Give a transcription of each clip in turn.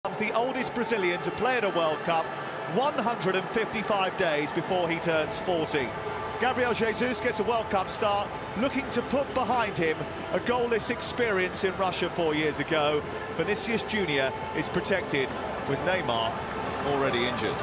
The oldest Brazilian to play at a World Cup, 155 days before he turns 40. Gabriel Jesus gets a World Cup start, looking to put behind him a goalless experience in Russia 4 years ago. Vinicius Jr. is protected with Neymar already injured.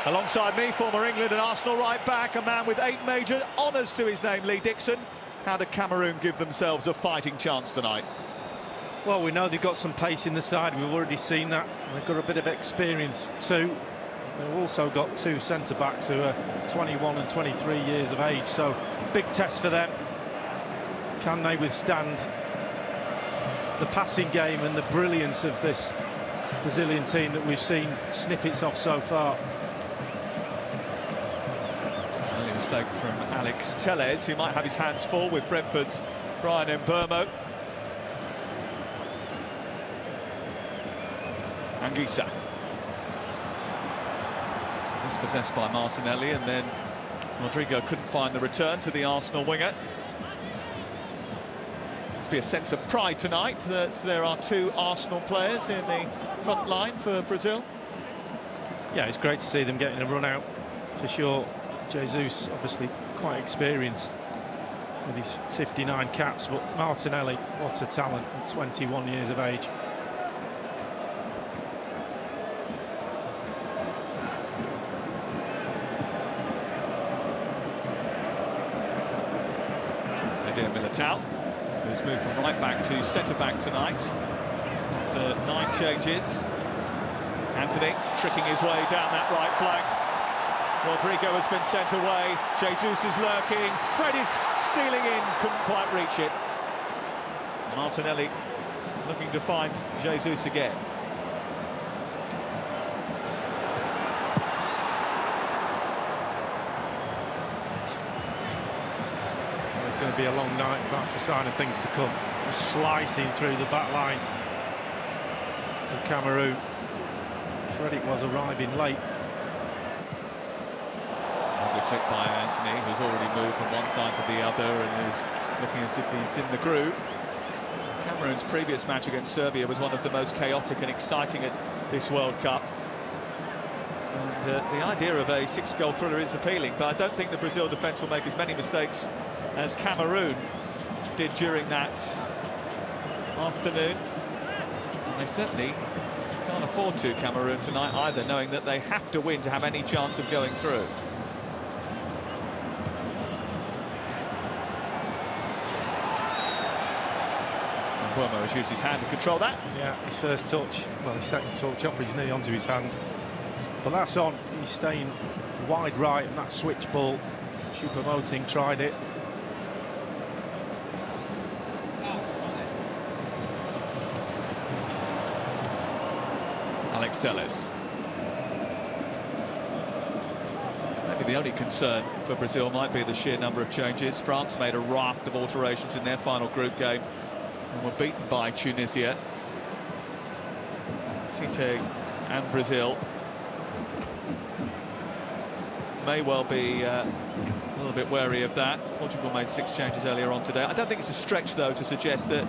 Alongside me, former England and Arsenal right-back, a man with 8 major honours to his name, Lee Dixon. How did Cameroon give themselves a fighting chance tonight? Well, we know they've got some pace in the side. We've already seen that. They've got a bit of experience too. They've also got 2 centre-backs who are 21 and 23 years of age, so big test for them. Can they withstand the passing game and the brilliance of this Brazilian team that we've seen snippets of so far? Mistake from Alex Telles, who might have his hands full with Brentford's Brian Mbeumo. Anguissa. Dispossessed by Martinelli, and then Rodrigo couldn't find the return to the Arsenal winger. Must be a sense of pride tonight that there are 2 Arsenal players in the front line for Brazil. Yeah, it's great to see them getting a run out, for sure. Jesus, obviously quite experienced with his 59 caps, but Martinelli, what a talent at 21 years of age. Militao, who's moved from right back to centre back tonight. The 9 changes. Anthony tricking his way down that right flank. Rodrigo has been sent away. Jesus is lurking. Fred is stealing in, couldn't quite reach it. Martinelli looking to find Jesus again. It's going to be a long night. That's the sign of things to come. Slicing through the back line of Cameroon. Fred was arriving late. Flicked by Anthony, who's already moved from one side to the other and is looking as if he's in the groove. Cameroon's previous match against Serbia was one of the most chaotic and exciting at this World Cup. And the idea of a 6-goal thriller is appealing, but I don't think the Brazil defence will make as many mistakes as Cameroon did during that afternoon. And they certainly can't afford to, Cameroon, tonight either, knowing that they have to win to have any chance of going through. Mbeumo has used his hand to control that. Yeah, his first touch, well, his second touch off his knee onto his hand. But that's on. He's staying wide right, and that switch ball. Choupo-Moting tried it. Alex Telles. Maybe the only concern for Brazil might be the sheer number of changes. France made a raft of alterations in their final group game and were beaten by Tunisia. Tite and Brazil may well be a little bit wary of that. Portugal made 6 changes earlier on today. I don't think it's a stretch, though, to suggest that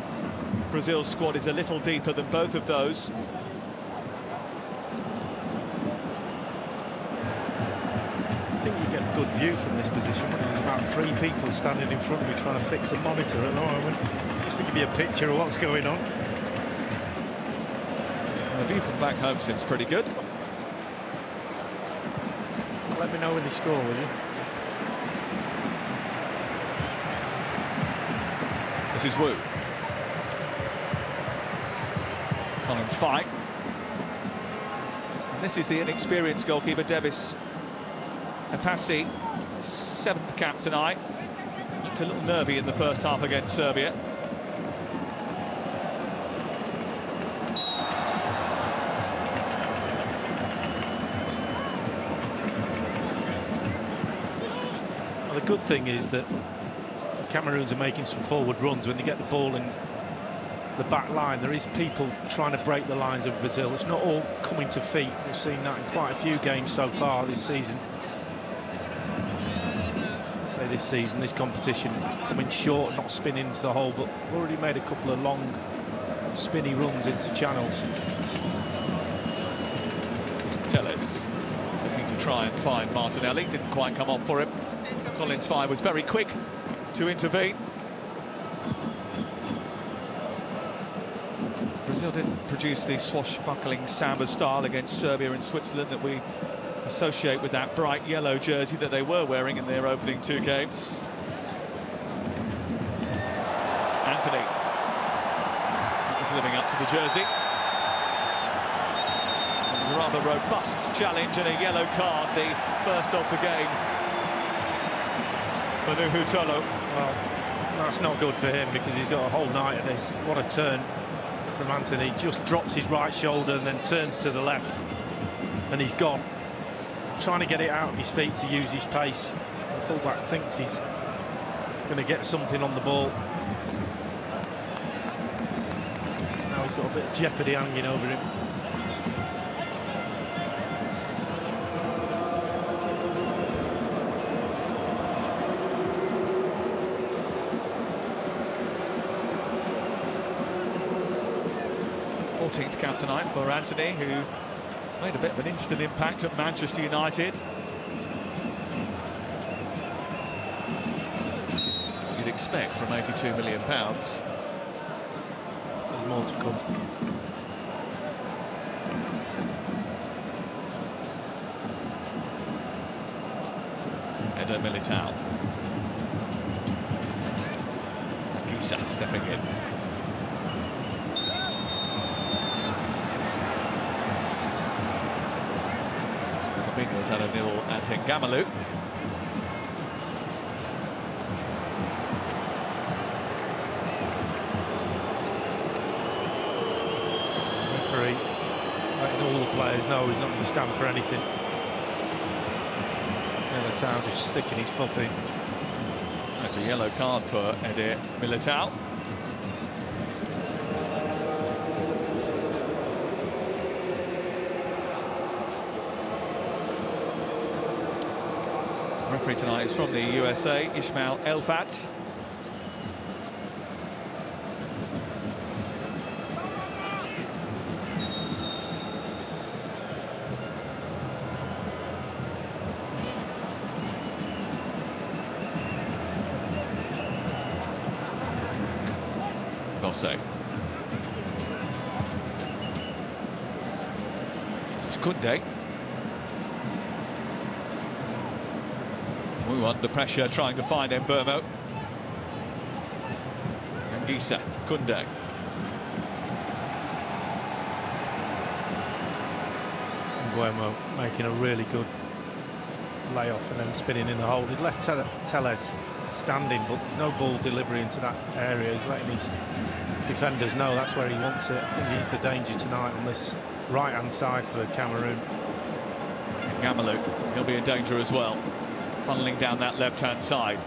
Brazil's squad is a little deeper than both of those. I think you get a good view from this position. There's about 3 people standing in front of me trying to fix a monitor at the moment, just to give you a picture of what's going on. The view from back home seems pretty good. Let me know when they score, will you? This is Wu. Collins fight. And this is the inexperienced goalkeeper, Davis Apassi, 7th cap tonight. Looked a little nervy in the first half against Serbia. good thing is that the Cameroons are making some forward runs when they get the ball in the back line. There is people trying to break the lines of Brazil. It's not all coming to feet. We've seen that in quite a few games so far this season. Say this season, this competition, coming short, not spinning into the hole, but already made a couple of long, spinny runs into channels. Telles looking to try and find Martinelli. Didn't quite come off for him. Collins Fire was very quick to intervene. Brazil didn't produce the swashbuckling Samba style against Serbia and Switzerland that we associate with that bright yellow jersey that they were wearing in their opening two games. Anthony is living up to the jersey. It was a rather robust challenge and a yellow card, the first of the game. Manuhu Tolo. Well, that's not good for him because he's got a whole night of this. What a turn from Anthony. Just drops his right shoulder and then turns to the left. And he's gone. Trying to get it out of his feet to use his pace. The fullback thinks he's going to get something on the ball. Now he's got a bit of jeopardy hanging over him. Cap tonight for Anthony, who made a bit of an instant impact at Manchester United. You'd expect from £82 million. There's more to come. Eder Militao. Gisa stepping in. Fabinho's had a nil at Ngamalu. Referee letting all the players know he's not going to stand for anything. Militao just sticking his foot in. That's a yellow card for Eder Militao. Referee tonight is from the USA, Ismail Elfat. Gosse. This is Kunde. Wu under pressure, trying to find Mbermo. And Gisa, Kunde. Mbermo making a really good layoff and then spinning in the hole. He'd left Telles standing, but there's no ball delivery into that area. He's letting his defenders know that's where he wants it. I think he's the danger tonight on this right-hand side for Cameroon. Ngamalu, he'll be in danger as well. Funneling down that left-hand side.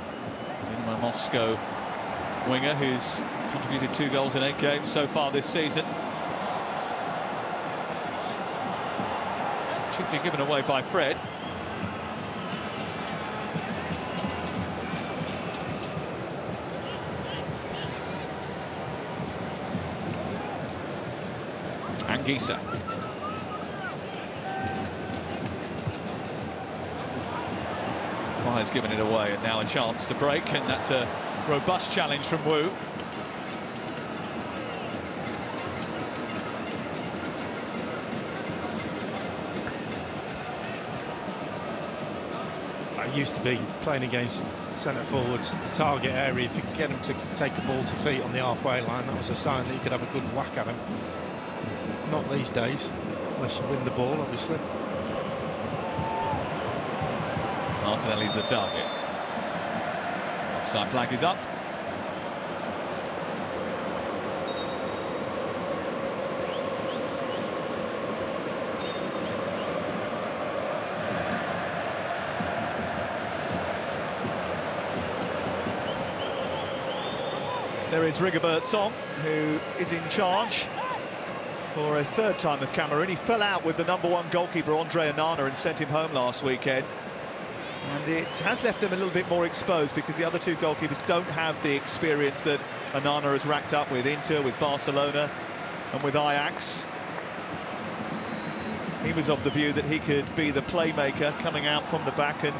Dynamo Moscow winger who's contributed 2 goals in 8 games so far this season. Should be given away by Fred. Anguissa. Fire's given it away, and now a chance to break, and that's a robust challenge from Wu. I used to be playing against centre forwards, the target area. If you could get them to take a ball to feet on the halfway line, that was a sign that you could have a good whack at them. Not these days, unless you win the ball, obviously. Martinelli the target. Offside flag is up. There is Rigobert Song, who is in charge for a third time of Cameroon. He fell out with the #1 goalkeeper, Andre Onana, and sent him home last weekend. And it has left him a little bit more exposed because the other two goalkeepers don't have the experience that Onana has racked up with Inter, with Barcelona and with Ajax. He was of the view that he could be the playmaker coming out from the back and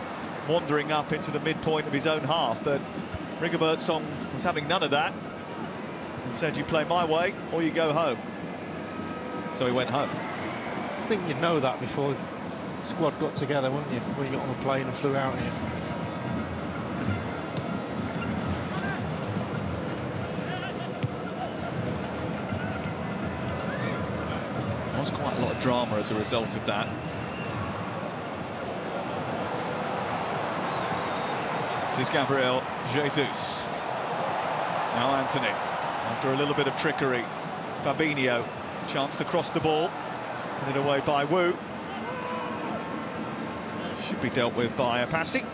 wandering up into the midpoint of his own half, but Rigobert Song was having none of that and said, you play my way or you go home. So he went home. I think you'd know that before the squad got together, wouldn't you, when you got on the plane and flew out here. There was quite a lot of drama as a result of that. This is Gabriel Jesus. Now Anthony, after a little bit of trickery. Fabinho, chance to cross the ball. Put it away by Wu. Should be dealt with by a passing.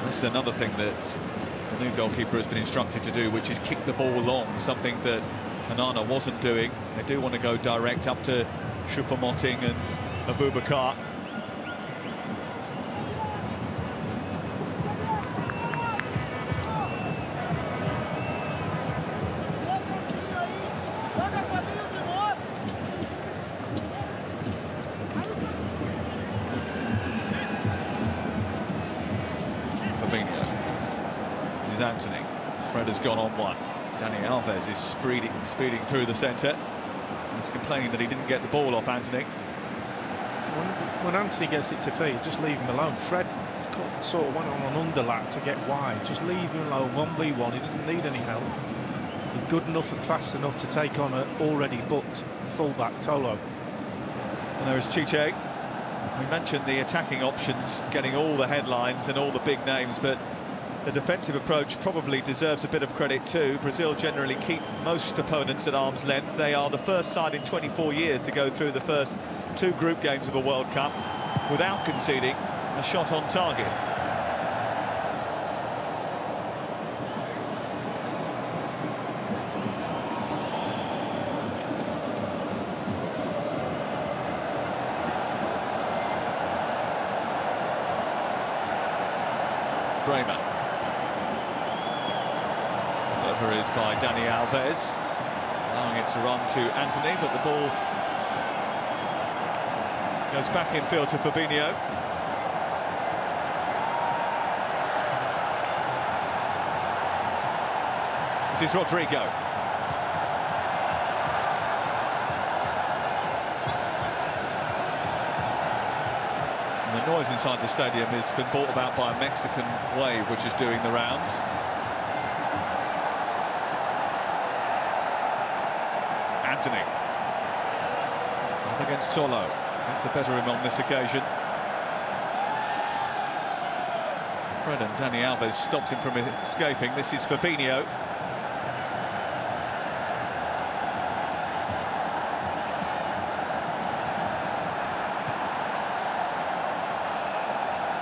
This is another thing that the new goalkeeper has been instructed to do, which is kick the ball long, something that Onana wasn't doing. They do want to go direct up to Choupo-Moting and Abubakar. This is Anthony. Fred has gone on one. Dani Alves is speeding through the centre. He's complaining that he didn't get the ball off Anthony. When Anthony gets it to feet, just leave him alone. Fred sort of went on an underlap to get wide. Just leave him alone, 1v1. He doesn't need any help. He's good enough and fast enough to take on an already booked fullback, Tolo. And there is Chiche. We mentioned the attacking options getting all the headlines and all the big names, but the defensive approach probably deserves a bit of credit too. Brazil generally keep most opponents at arm's length. They are the first side in 24 years to go through the first 2 group games of a World Cup without conceding a shot on target. Bremer. Over is by Dani Alves, allowing it to run to Anthony, but the ball goes back in field to Fabinho. This is Rodrigo. And the noise inside the stadium has been brought about by a Mexican wave which is doing the rounds. Anthony up against Tolo. That's the better him on this occasion. Fred and Dani Alves stopped him from escaping. This is Fabinho.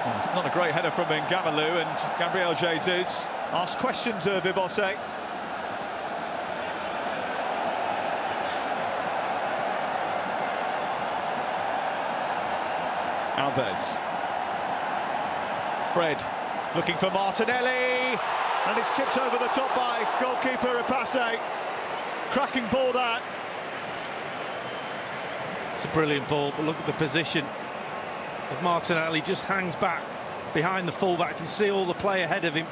Well, it's not a great header from Ngamalu, and Gabriel Jesus asked questions of Ibose. Alves. Fred looking for Martinelli, and it's tipped over the top by goalkeeper Ibose. Cracking ball that. It's a brilliant ball, but look at the position of Martinelli. Just hangs back behind the fullback, can see all the play ahead of him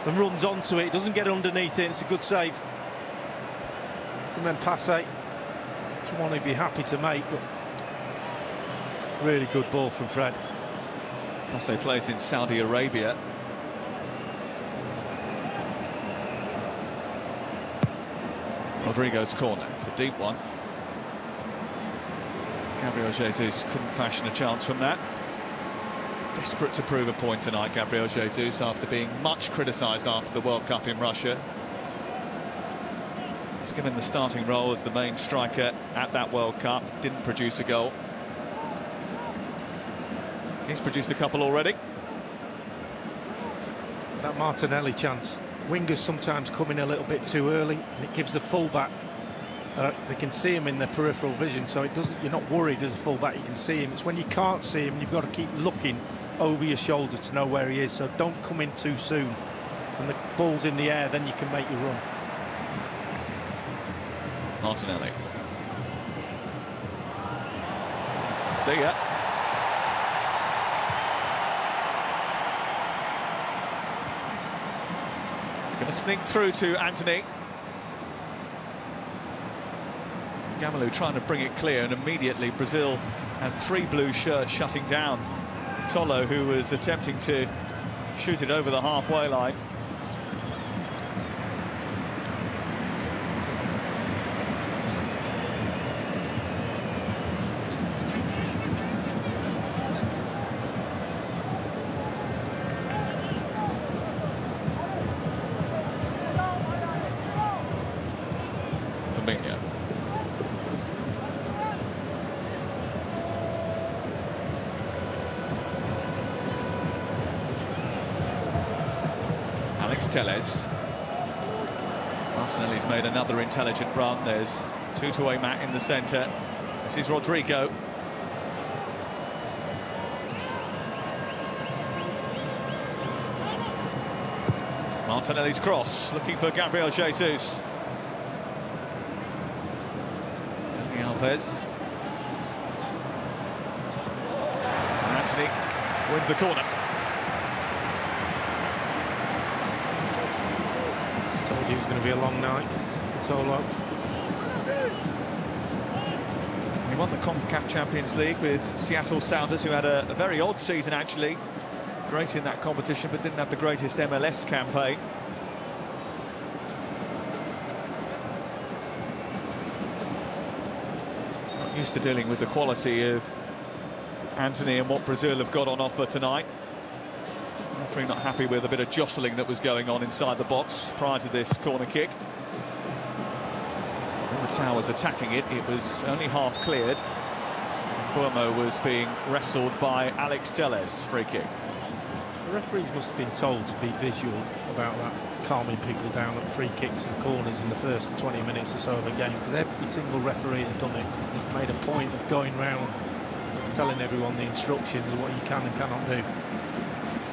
and runs onto it. Doesn't get underneath it. It's a good save. And then Ibose, it's one he'd be happy to make, but really good ball from Fred. Ibose plays in Saudi Arabia. Rodrigo's corner. It's a deep one. Gabriel Jesus couldn't fashion a chance from that. Desperate to prove a point tonight, Gabriel Jesus, after being much criticised after the World Cup in Russia. He's given the starting role as the main striker at that World Cup, didn't produce a goal. He's produced a couple already. That Martinelli chance. Wingers sometimes come in a little bit too early, and it gives the fullback. They can see him in their peripheral vision, so it doesn't. You're not worried as a fullback. You can see him. It's when you can't see him, you've got to keep looking over your shoulder to know where he is. So don't come in too soon. When the ball's in the air, then you can make your run. Martinelli. See ya. He's going to sneak through to Anthony. Gamalou trying to bring it clear, and immediately Brazil had 3 blue shirts shutting down Tolo, who was attempting to shoot it over the halfway line. Teles. Martinelli's made another intelligent run. There's two-to-way Matt in the centre. This is Rodrigo. Martinelli's cross, looking for Gabriel Jesus. Dani Alves. And Anthony wins the corner. It was going to be a long night for Tolo. He won the CONCACAF Champions League with Seattle Sounders, who had a very odd season actually. Great in that competition, but didn't have the greatest MLS campaign. Not used to dealing with the quality of Anthony and what Brazil have got on offer tonight. Referee not happy with a bit of jostling that was going on inside the box prior to this corner kick. When the Tower was attacking it, it was only half cleared. Burmo was being wrestled by Alex Telles. Free kick. The referees must have been told to be visual about that, calming people down at free kicks and corners in the first 20 minutes or so of a game, because every single referee has done it. They've made a point of going round telling everyone the instructions of what you can and cannot do.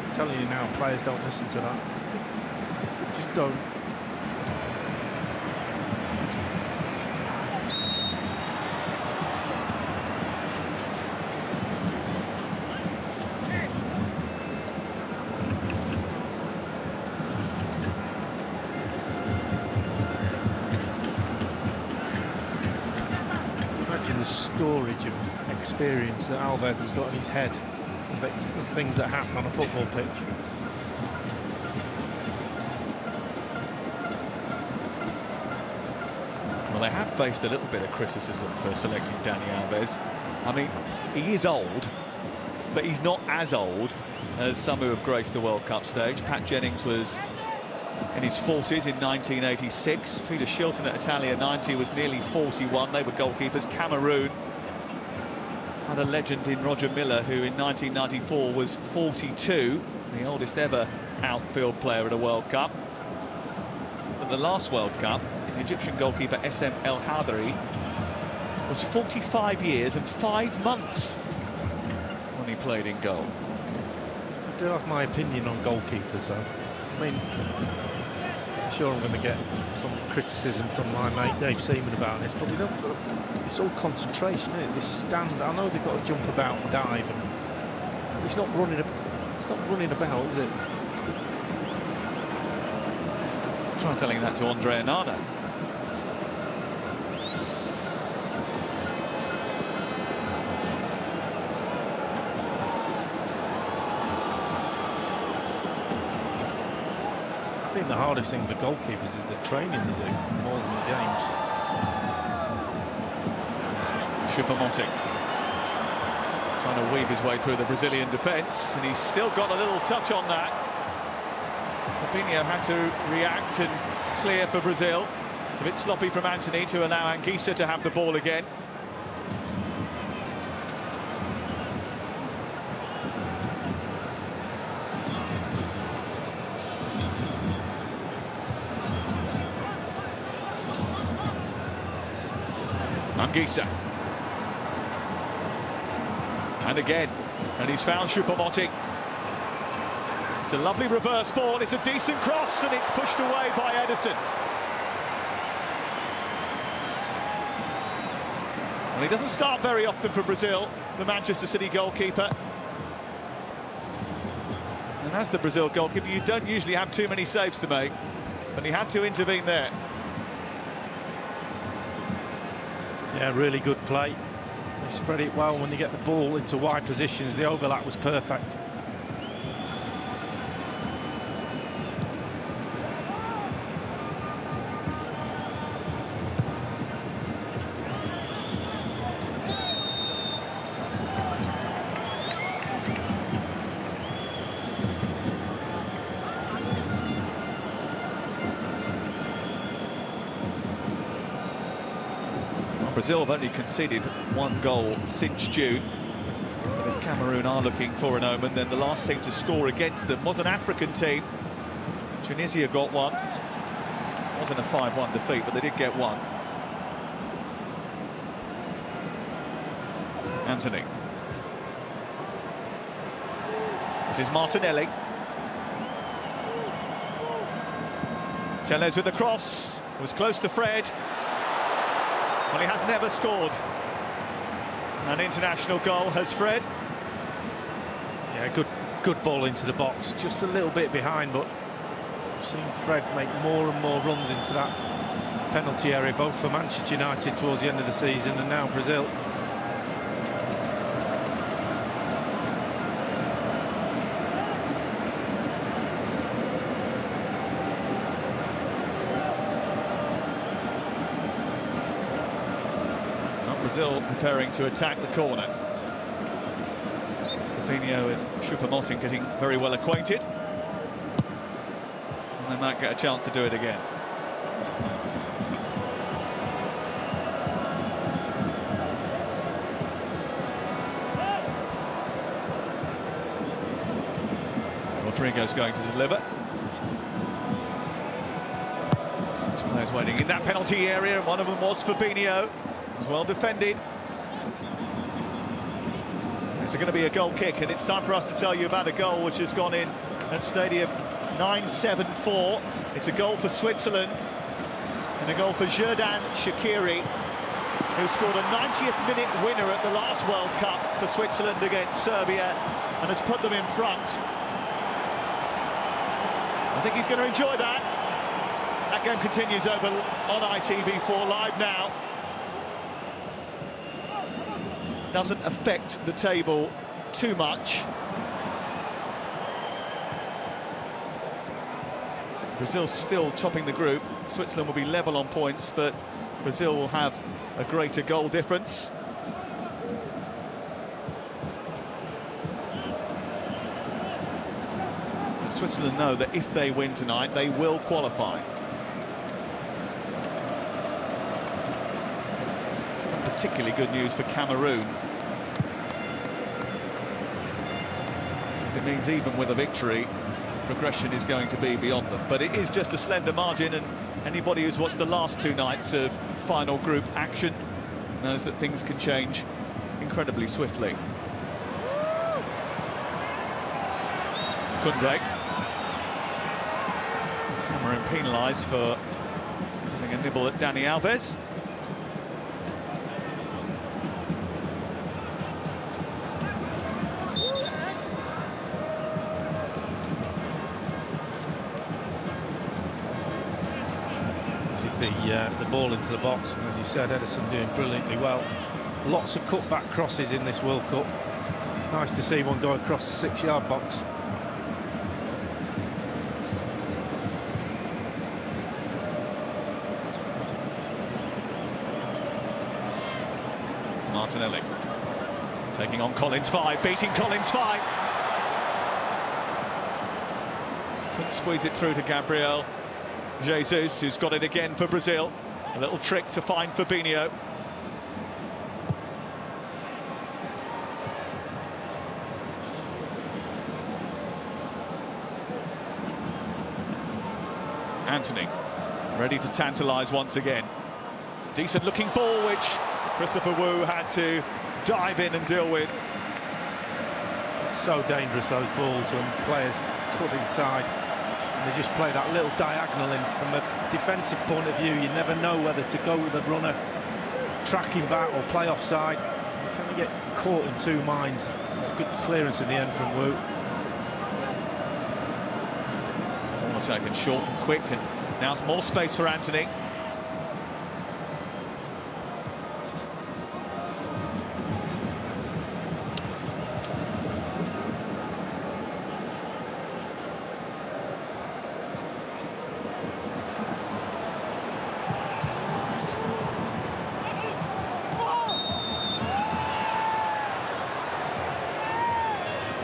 I'm telling you now, players don't listen to that. They just don't. Imagine the storage of experience that Alves has got in his head. Of things that happen on a football pitch. Well, they have faced a little bit of criticism for selecting Dani Alves. I mean, he is old, but he's not as old as some who have graced the World Cup stage. Pat Jennings was in his 40s in 1986. Peter Shilton at Italia 90 was nearly 41. They were goalkeepers. Cameroon had a legend in Roger Miller, who in 1994 was 42, the oldest ever outfield player at a World Cup. At the last World Cup, the Egyptian goalkeeper SM El Hadri was 45 years and 5 months when he played in goal. I do have my opinion on goalkeepers, though. I mean, I'm sure I'm going to get some criticism from my mate Dave Seaman about this, but it's all concentration, isn't it? This stand, I know they've got to jump about and dive, and it's not running about, is it? Try telling that to Andre Onana. I think the hardest thing for goalkeepers is the training they do more than the games. Choupo-Moting. trying to weave his way through the Brazilian defence, and he's still got a little touch on that. Fabinho had to react and clear for Brazil. It's a bit sloppy from Antony to allow Anguissa to have the ball again. Anguissa. And again, and he's found Choupo-Moting. It's a lovely reverse ball, it's a decent cross, and it's pushed away by Ederson. Well, he doesn't start very often for Brazil, the Manchester City goalkeeper. And as the Brazil goalkeeper, you don't usually have too many saves to make, but he had to intervene there. Yeah, really good play. They spread it well when you get the ball into wide positions. The overlap was perfect. Brazil have only conceded one goal since June. But if Cameroon are looking for an omen, then the last team to score against them was an African team. Tunisia got one. It wasn't a 5-1 defeat, but they did get one. Antony. This is Martinelli. Tellez with the cross. It was close to Fred. Well, he has never scored an international goal, has Fred? Yeah, good ball into the box. Just a little bit behind, but I've seen Fred make more and more runs into that penalty area, both for Manchester United towards the end of the season and now Brazil. Brazil preparing to attack the corner. Fabinho and Choupo-Moting getting very well acquainted. And they might get a chance to do it again. Rodrigo's going to deliver. 6 players waiting in that penalty area, and one of them was Fabinho. Was well defended. It's going to be a goal kick, and it's time for us to tell you about a goal which has gone in at Stadium 974. It's a goal for Switzerland and a goal for Xherdan Shaqiri, who scored a 90th minute winner at the last World Cup for Switzerland against Serbia and has put them in front. I think he's going to enjoy that. That game continues over on ITV4 live now. Doesn't affect the table too much. Brazil still topping the group. Switzerland will be level on points, but Brazil will have a greater goal difference. And Switzerland know that if they win tonight, they will qualify. Particularly good news for Cameroon, because it means even with a victory, progression is going to be beyond them. But it is just a slender margin, and anybody who's watched the last 2 nights of final group action knows that things can change incredibly swiftly. Koundé. Cameroon penalised for having a nibble at Dani Alves. The ball into the box, and as you said, Ederson doing brilliantly well. Lots of cutback crosses in this World Cup. Nice to see one go across the 6-yard box. Martinelli. Taking on Collins 5, beating Collins 5. Couldn't squeeze it through to Gabriel Jesus, who's got it again for Brazil. A little trick to find Fabinho. Anthony, ready to tantalise once again. It's a decent-looking ball, which Christopher Wu had to dive in and deal with. It's so dangerous, those balls, when players cut inside and they just play that little diagonal in. From a defensive point of view, you never know whether to go with the runner tracking back or play offside. You kind of get caught in two minds. Good clearance in the end from Wu. Taken short and quick, and now it's more space for Anthony.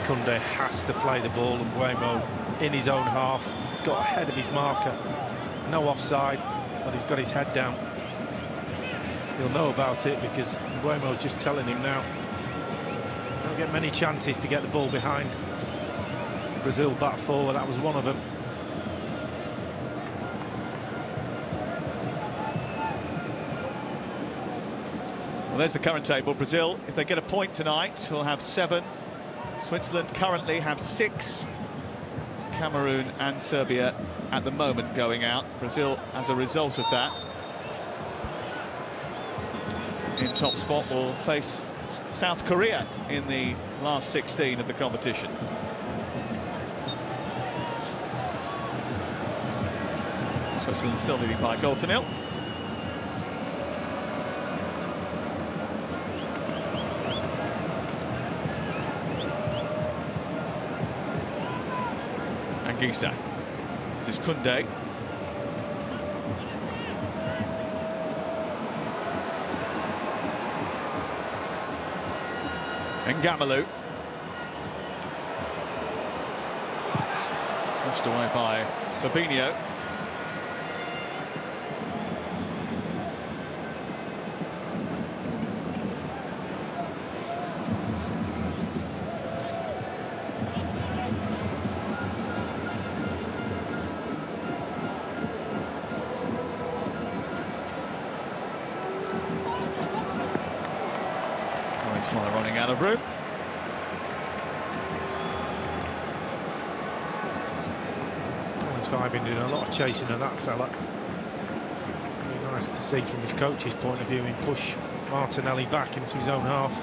Koundé has to play the ball, and Buemo in his own half. Got ahead of his marker, no offside, but he's got his head down. He'll know about it because Buemo's just telling him now. Don't get many chances to get the ball behind Brazil back forward. That was one of them. Well, there's the current table. Brazil, if they get a point tonight, will have 7. Switzerland currently have 6. Cameroon and Serbia at the moment going out. Brazil, as a result of that, in top spot, will face South Korea in the last 16 of the competition. Switzerland still leading by a goal to nil. Gisa. This is Koundé. And Gamalu. Smashed away by Fabinho. While they're running out of room. Collins 5 been doing a lot of chasing of that fella. Really nice to see from his coach's point of view him push Martinelli back into his own half.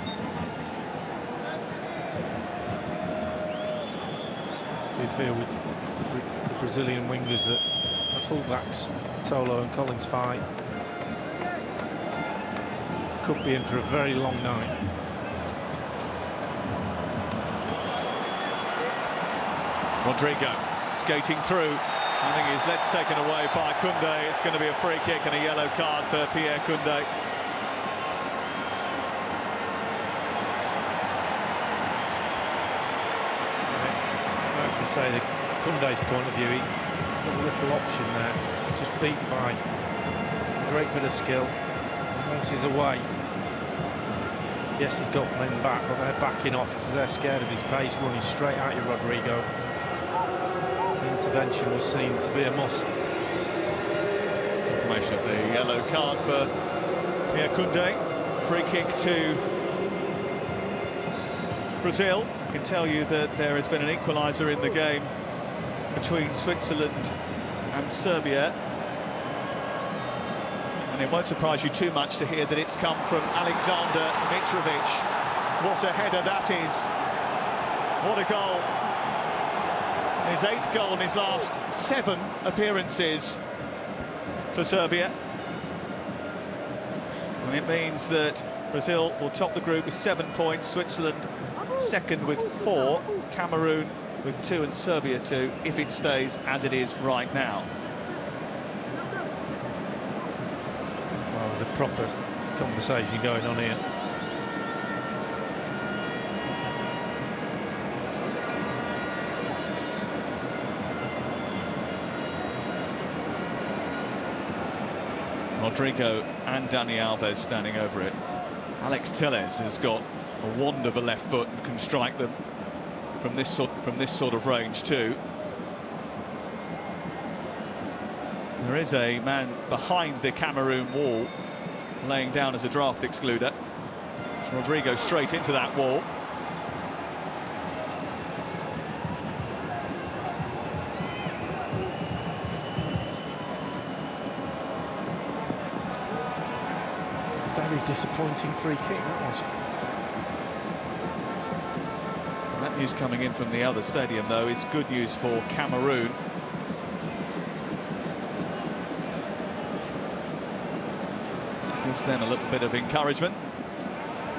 You feel with the Brazilian wingers that the fullbacks, Tolo and Collins 5, could be in for a very long night. Rodrigo skating through, having his legs taken away by Koundé. It's going to be a free kick and a yellow card for Pierre Koundé. I have to say that Koundé's point of view, he got a little option there, just beat by a great bit of skill. And once he's away, yes, he's got men back, but they're backing off because they're scared of his pace, running straight at you, Rodrigo. Intervention was seen to be a must. Confirmation of the yellow card for Pierre Koundé. Free kick to Brazil. I can tell you that there has been an equaliser in the game between Switzerland and Serbia. And it won't surprise you too much to hear that it's come from Alexander Mitrovic. What a header that is. What a goal. His 8th goal in his last 7 appearances for Serbia. And it means that Brazil will top the group with 7 points, Switzerland second with 4, Cameroon with 2 and Serbia 2, if it stays as it is right now. Well, there's a proper conversation going on here. Rodrigo and Dani Alves standing over it. Alex Telles has got a wand of a left foot and can strike them from this sort of range too. There is a man behind the Cameroon wall laying down as a draft excluder. It's Rodrigo straight into that wall. Very disappointing free kick, that was. And that news coming in from the other stadium, though, is good news for Cameroon. Gives them a little bit of encouragement.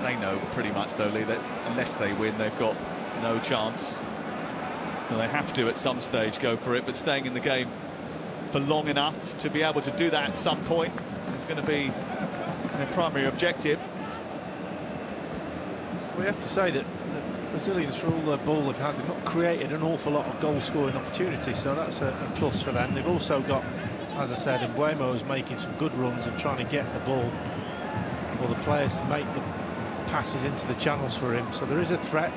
They know pretty much, though, Lee, that unless they win, they've got no chance. So they have to, at some stage, go for it. But staying in the game for long enough to be able to do that at some point is going to be their primary objective. We have to say that the Brazilians, for all the ball they've had, they've not created an awful lot of goal-scoring opportunities, so that's a plus for them. They've also got, as I said, Mbuemo is making some good runs and trying to get the ball, or the players to make the passes into the channels for him, so there is a threat.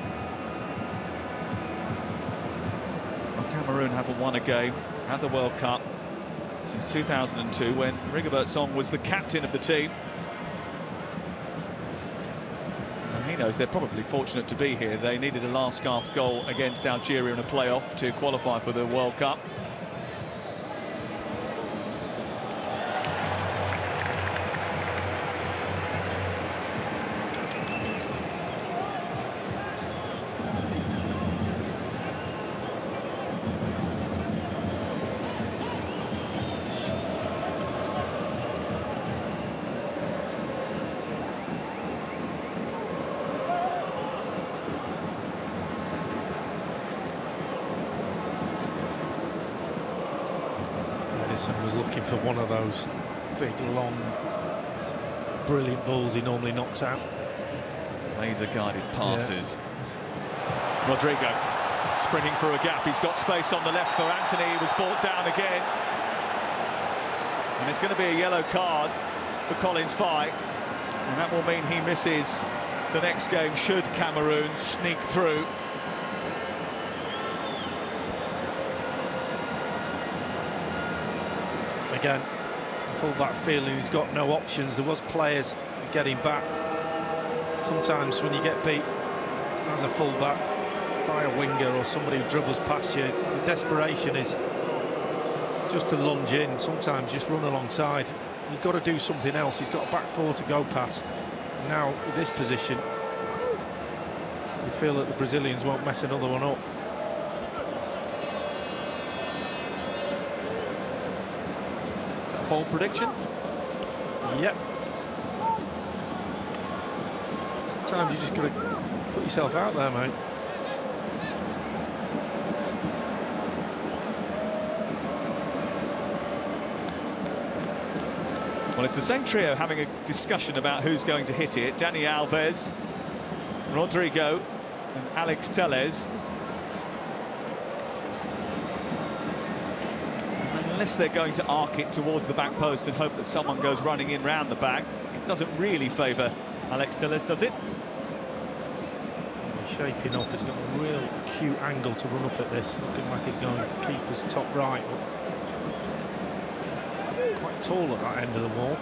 Well, Cameroon haven't won a game at the World Cup since 2002, when Rigobert Song was the captain of the team. And he knows they're probably fortunate to be here. They needed a last-gasp goal against Algeria in a playoff to qualify for the World Cup. Was looking for one of those big, long, brilliant balls he normally knocks out. Laser-guided passes. Yeah. Rodrigo sprinting through a gap. He's got space on the left for Anthony. He was brought down again. And it's going to be a yellow card for Collins Fye. And that will mean he misses the next game should Cameroon sneak through. Again, full-back feeling he's got no options. There was players getting back. Sometimes when you get beat as a full-back by a winger or somebody who dribbles past you, the desperation is just to lunge in, sometimes just run alongside. He's got to do something else. He's got a back four to go past. Now, with this position, you feel that the Brazilians won't mess another one up. Bold prediction? Yep. Sometimes you just got to put yourself out there, mate. Well, it's the same trio having a discussion about who's going to hit it. Dani Alves, Rodrigo and Alex Telles. Unless they're going to arc it towards the back post and hope that someone goes running in round the back, it doesn't really favour Alex Telles, does it? He's shaping up. He's got a real acute angle to run up at this. Looking like he's going keeper's top right. Quite tall at that end of the wall.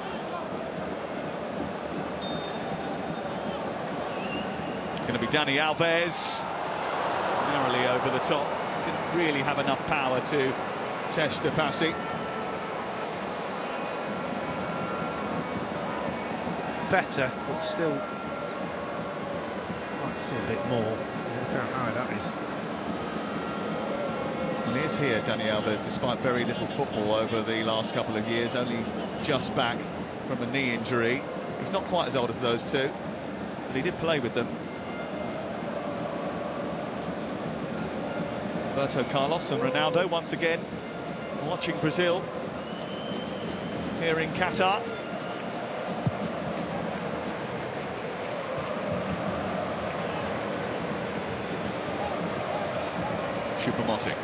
It's going to be Dani Alves. Narrowly over the top. Didn't really have enough power to test the passing. Better, but still like to see a bit more. Look how high that is. Well, he is here, Dani Alves, despite very little football over the last couple of years, only just back from a knee injury. He's not quite as old as those two, but he did play with them. Roberto Carlos and Ronaldo once again watching Brazil here in Qatar. Choupo-Moting.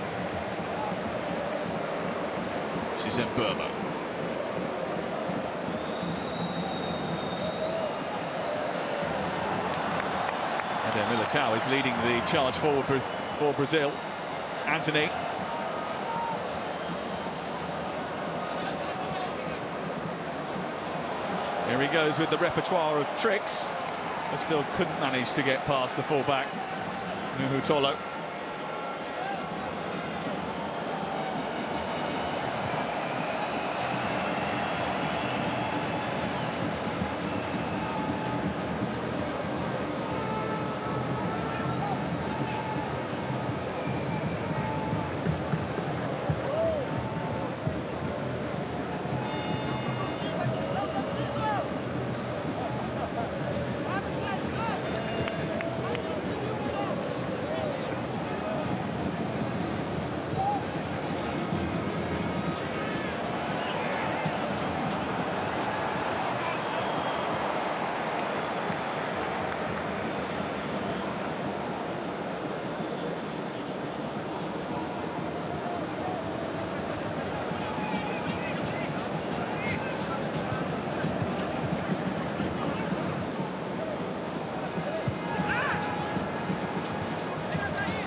This is Mbuemo. Militao is leading the charge forward for Brazil. Anthony. Here he goes with the repertoire of tricks, but still couldn't manage to get past the fullback, Nuhutolo.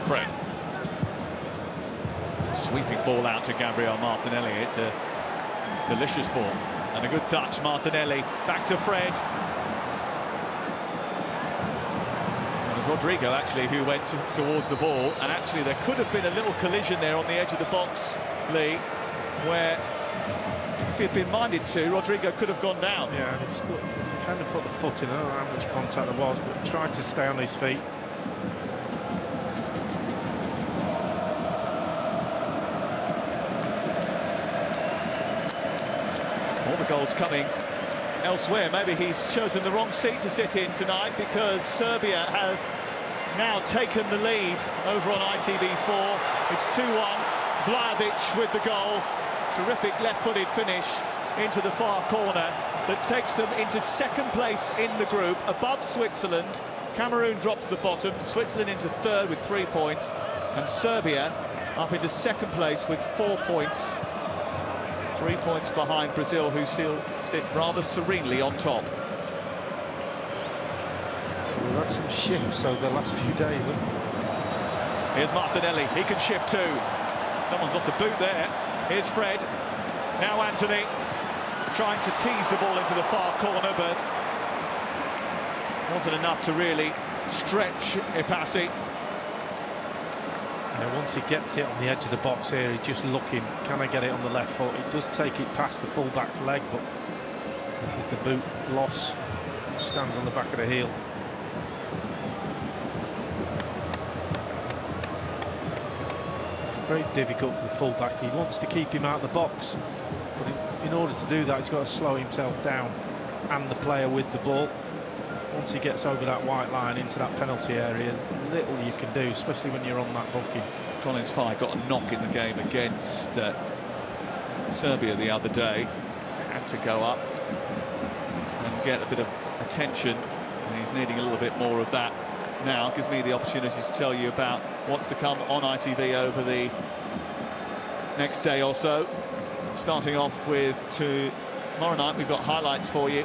Fred. It's a sweeping ball out to Gabriel Martinelli. It's a delicious ball and a good touch. Martinelli back to Fred. It was Rodrigo actually who went towards the ball, and actually there could have been a little collision there on the edge of the box, Lee, where if he'd been minded to, Rodrigo could have gone down. Yeah, the defender put the foot in. I don't know how much contact there was, but tried to stay on his feet. All the goals coming elsewhere. Maybe he's chosen the wrong seat to sit in tonight, because Serbia have now taken the lead over on ITV4. It's 2-1. Vlahovic with the goal. Terrific left-footed finish into the far corner that takes them into second place in the group, above Switzerland. Cameroon drops to the bottom, Switzerland into third with 3 points, and Serbia up into second place with 4 points. 3 points behind Brazil, who still sit rather serenely on top. We've had some shifts over the last few days. Here's Martinelli, he can shift too. Someone's lost the boot there. Here's Fred. Now Anthony trying to tease the ball into the far corner, but wasn't enough to really stretch Ipasi. Once he gets it on the edge of the box here, he's just looking, can I get it on the left foot? He does take it past the full-back's leg, but this is the boot loss. Stands on the back of the heel. Very difficult for the full-back. He wants to keep him out of the box, but in order to do that, he's got to slow himself down, and the player with the ball. Once he gets over that white line into that penalty area, there's little you can do, especially when you're on that booking. Collins Fye got a knock in the game against Serbia the other day. Had to go up and get a bit of attention, and he's needing a little bit more of that now. Gives me the opportunity to tell you about what's to come on ITV over the next day or so. Starting off with tomorrow night, we've got highlights for you.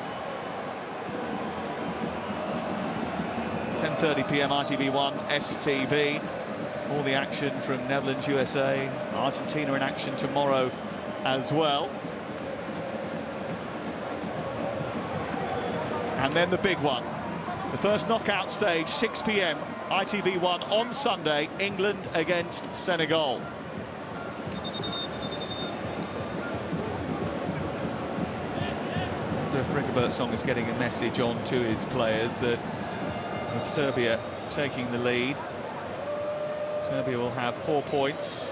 10:30 p.m. ITV1 STV. All the action from Netherlands, USA, Argentina in action tomorrow as well. And then the big one, the first knockout stage, 6 p.m. ITV1 on Sunday, England against Senegal. Rigobertsson is getting a message on to his players that with Serbia taking the lead, Serbia will have 4 points.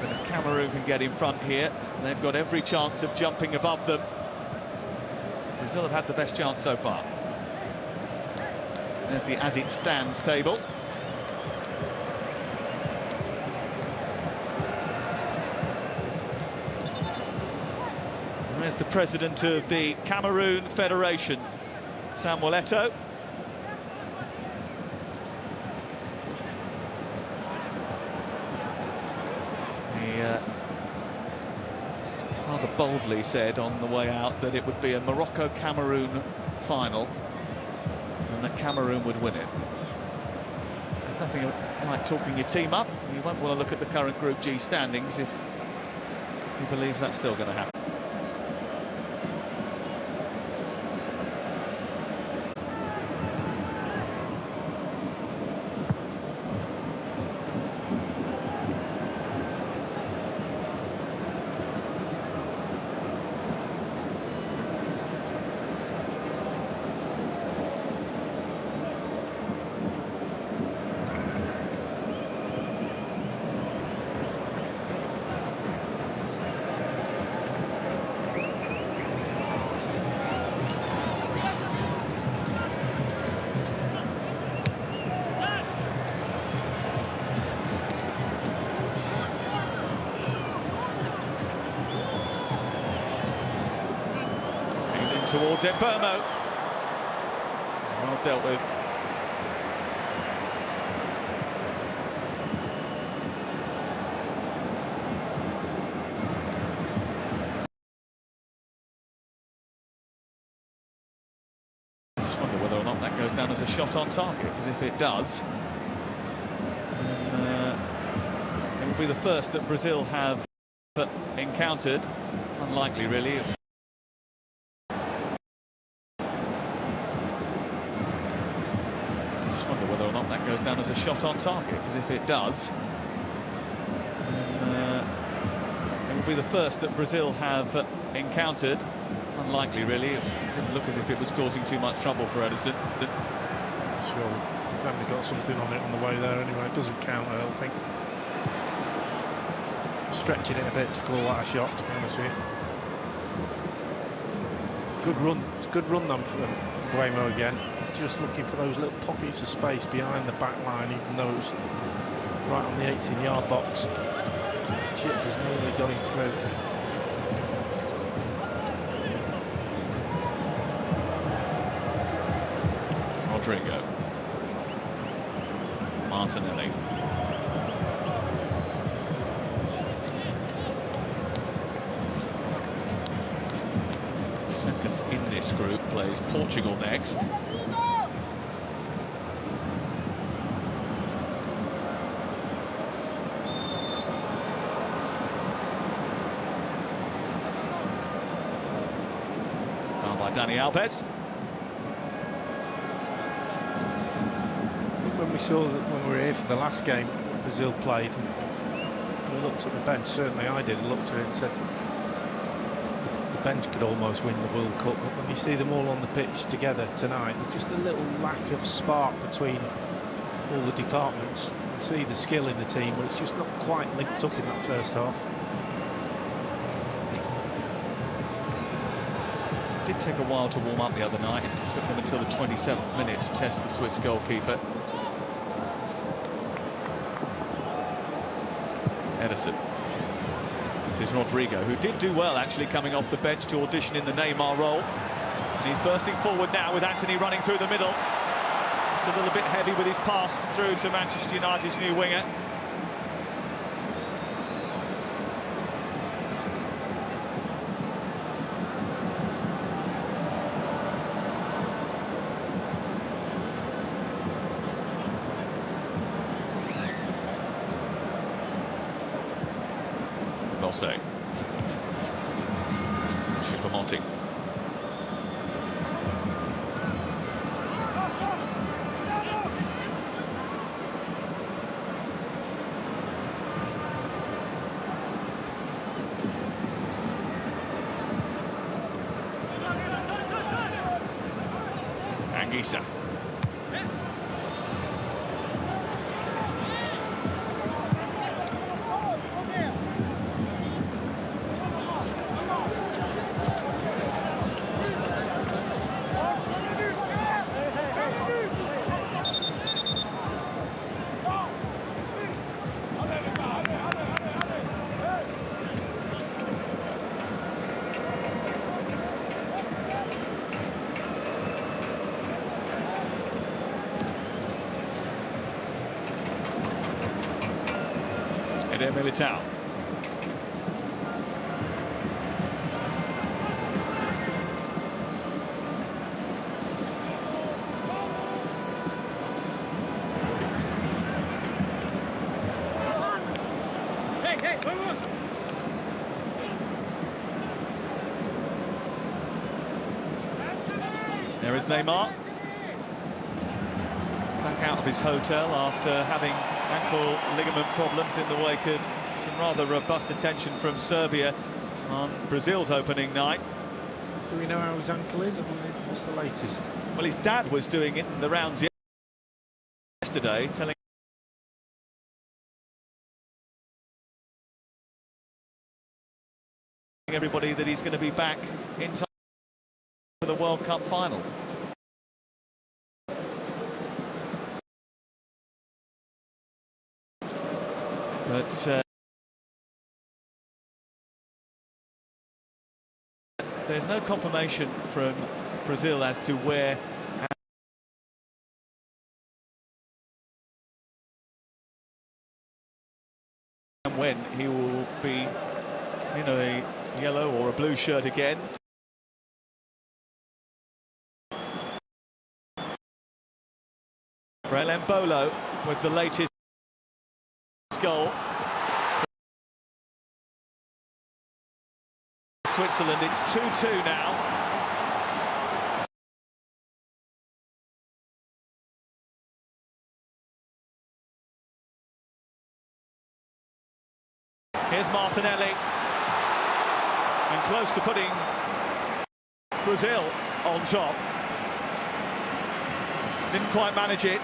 But if Cameroon can get in front here, they've got every chance of jumping above them. Brazil have had the best chance so far. There's the as it stands table. There's the president of the Cameroon Federation, Samuel Eto'o. The rather boldly said on the way out that it would be a Morocco-Cameroon final and that Cameroon would win it. There's nothing like talking your team up. You won't want to look at the current Group G standings if he believes that's still going to happen. Towards it, Burmo. Well dealt with. I just wonder whether or not that goes down as a shot on target, because if it does, then, it will be the first that Brazil have encountered. Unlikely, really. Whether or not that goes down as a shot on target, because if it does, then, it will be the first that Brazil have encountered. Unlikely, really. It didn't look as if it was causing too much trouble for Edison. Sure, the family got something on it on the way there anyway. It doesn't count, I don't think. Stretching it a bit to call that a shot, to be honest with you. Good run. It's a good run then for Bueno again. Just looking for those little pockets of space behind the back line, even though it was right on the 18-yard box. Chip was nearly going through. Rodrigo. Martinelli. Second in this group plays Portugal next. By Dani Alves. When we saw that when we were here for the last game Brazil played, we looked at the bench, certainly I did, looked at it and said the bench could almost win the World Cup, but when you see them all on the pitch together tonight, there's just a little lack of spark between all the departments. You can see the skill in the team, but it's just not quite linked up in that first half. It did take a while to warm up the other night. It took them until the 27th minute to test the Swiss goalkeeper. Edison. This is Rodrigo, who did do well actually coming off the bench to audition in the Neymar role. And he's bursting forward now with Anthony running through the middle. Just a little bit heavy with his pass through to Manchester United's new winger. Say Choupo-Moting. Anguissa. Militao. is Neymar. Back out of his hotel after having ankle ligament problems in the wake of some rather robust attention from Serbia on Brazil's opening night. Do we know how his ankle is? What's the latest? Well, his dad was doing it in the rounds yesterday, telling everybody that he's going to be back in time for the World Cup final. But there's no confirmation from Brazil as to where and when he will be in a yellow or a blue shirt again. Brelembolo with the latest goal. Switzerland, it's 2-2 now. Here's Martinelli. And close to putting Brazil on top. Didn't quite manage it.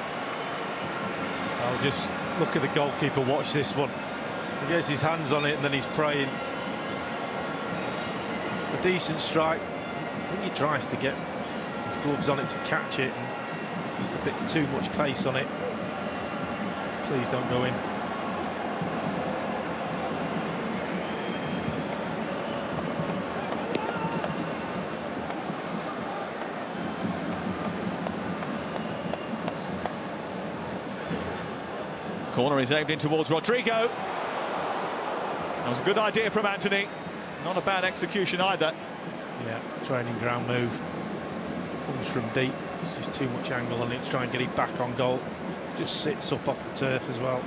I'll just look at the goalkeeper, watch this one. He gets his hands on it and then he's praying. It's a decent strike. I think he tries to get his gloves on it to catch it. And just a bit too much pace on it. Please don't go in. Corner is aimed in towards Rodrigo. That was a good idea from Anthony. Not a bad execution either. Yeah, training ground move. Comes from deep. It's just too much angle on it to try and get it back on goal. Just sits up off the turf as well.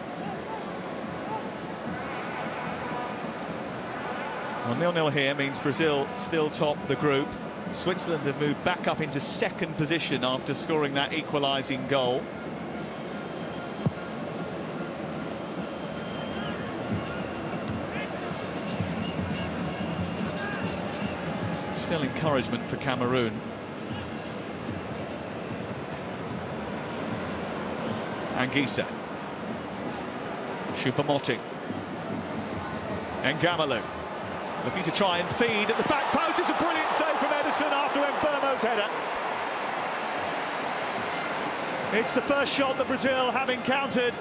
Well, 0-0 here means Brazil still top the group. Switzerland have moved back up into second position after scoring that equalising goal. Still encouragement for Cameroon. Anguissa. Choupo-Moting. And Gamalu. Looking to try and feed at the back post. It's a brilliant save from Edison after Mbermo's header. It's the first shot that Brazil have encountered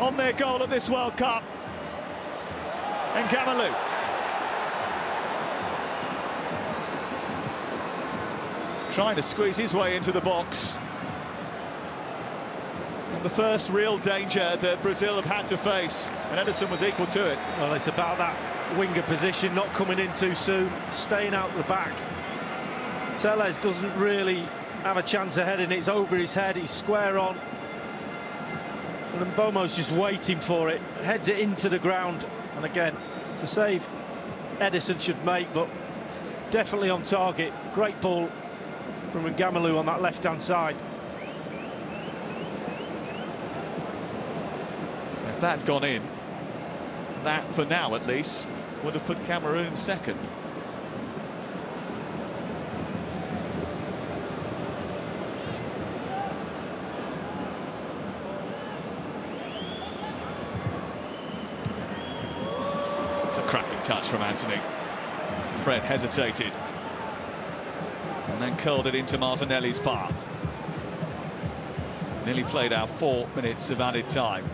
on their goal at this World Cup. And Gamalu. Trying to squeeze his way into the box. And the first real danger that Brazil have had to face, and Edison was equal to it. Well, it's about that winger position, not coming in too soon, staying out the back. Tellez doesn't really have a chance of heading it. It's over his head, he's square on. And Mbomo's just waiting for it, heads it into the ground. And again, it's a save Edison should make, but definitely on target. Great ball from Gamalu on that left-hand side. If that had gone in, that, for now at least, would have put Cameroon second. It's a cracking touch from Anthony. Fred hesitated. And then curled it into Martinelli's path. Nearly played out 4 minutes of added time.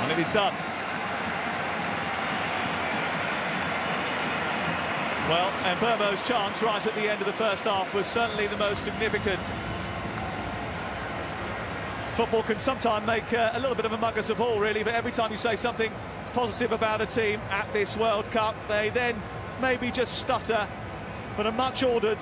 And it is done. Well, and Mbermo's chance right at the end of the first half was certainly the most significant. Football can sometimes make a little bit of a mug us of ball, really, but every time you say something positive about a team at this World Cup, they then maybe just stutter. But a much altered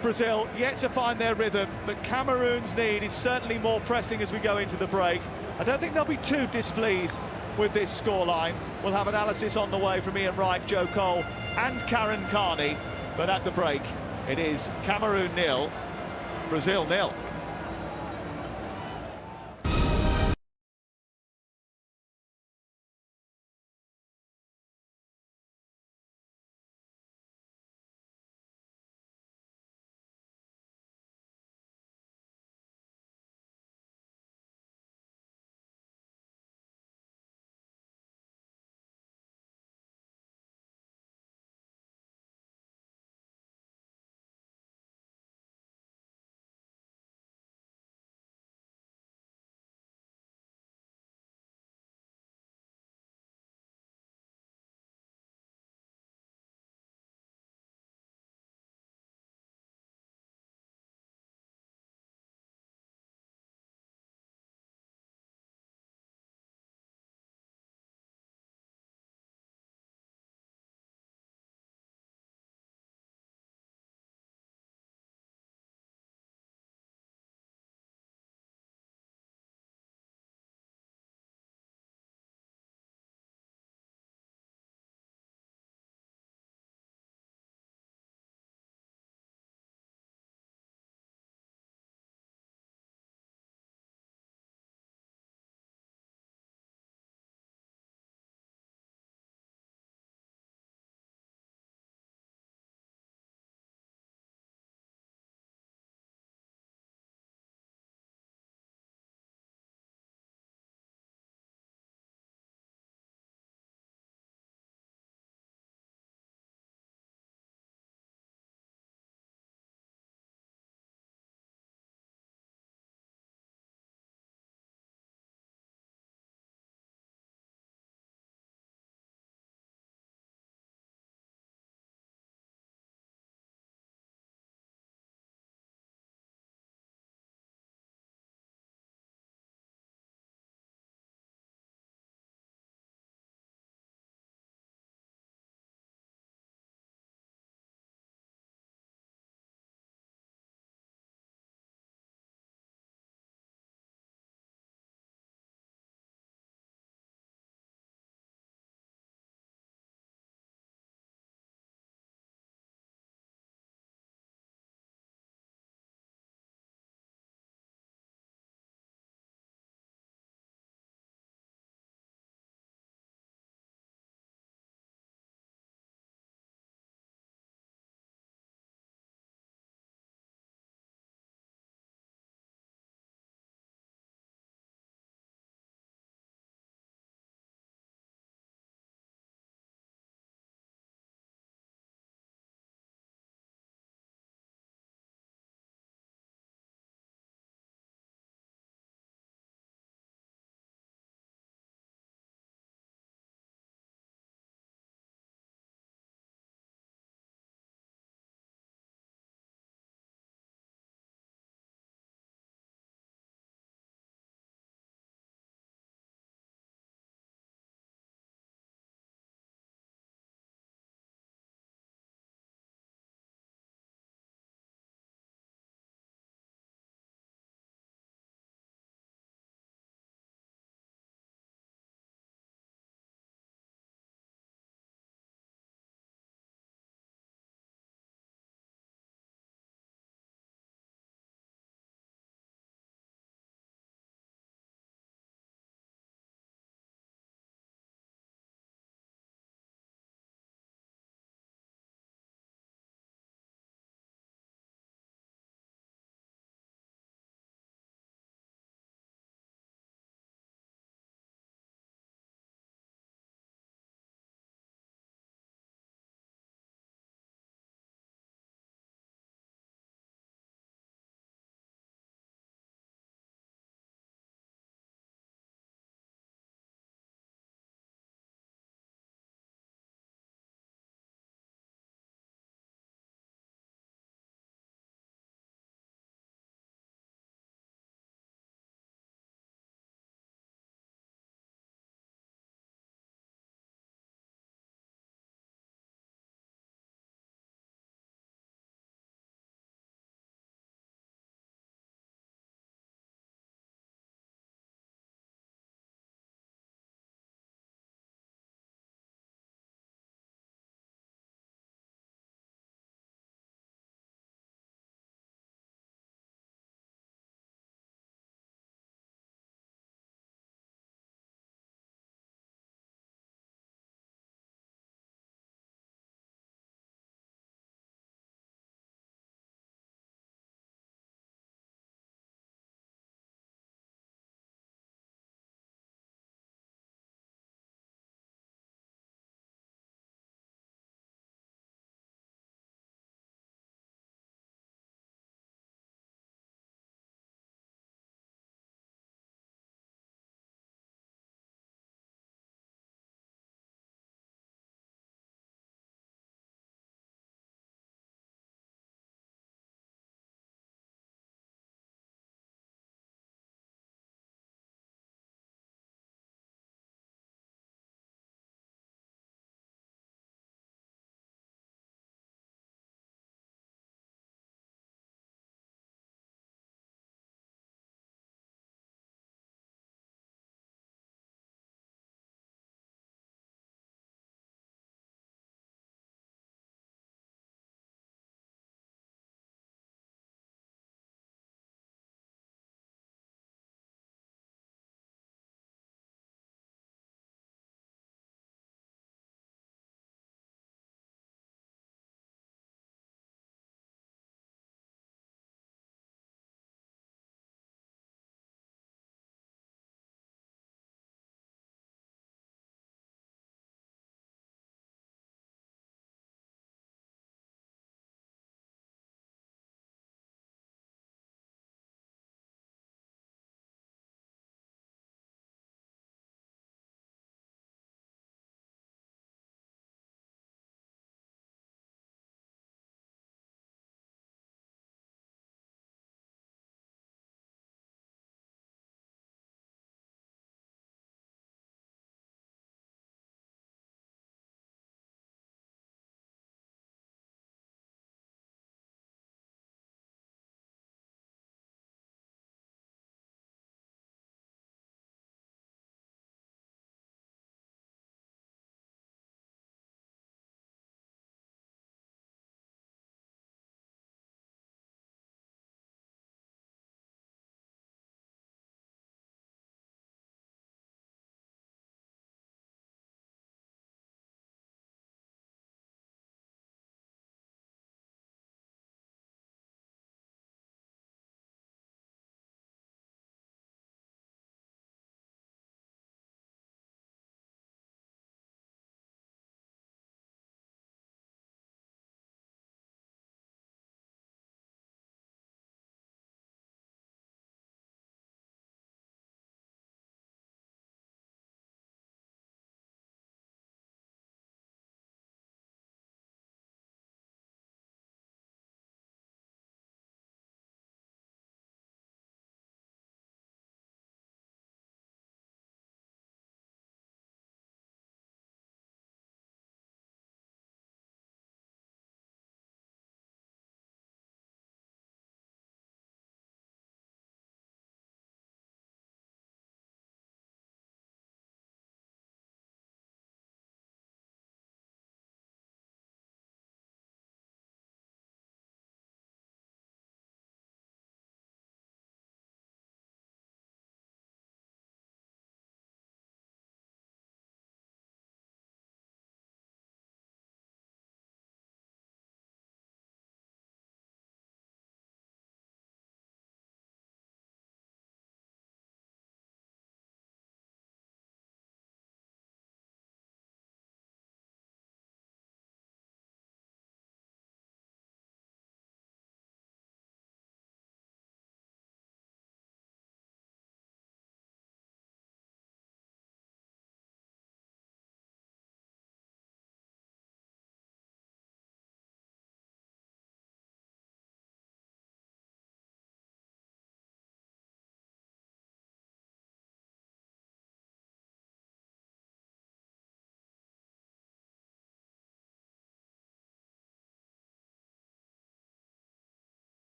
Brazil, yet to find their rhythm. But Cameroon's need is certainly more pressing as we go into the break. I don't think they'll be too displeased with this scoreline. We'll have analysis on the way from Ian Wright, Joe Cole and Karen Carney. But at the break, it is Cameroon 0, Brazil 0.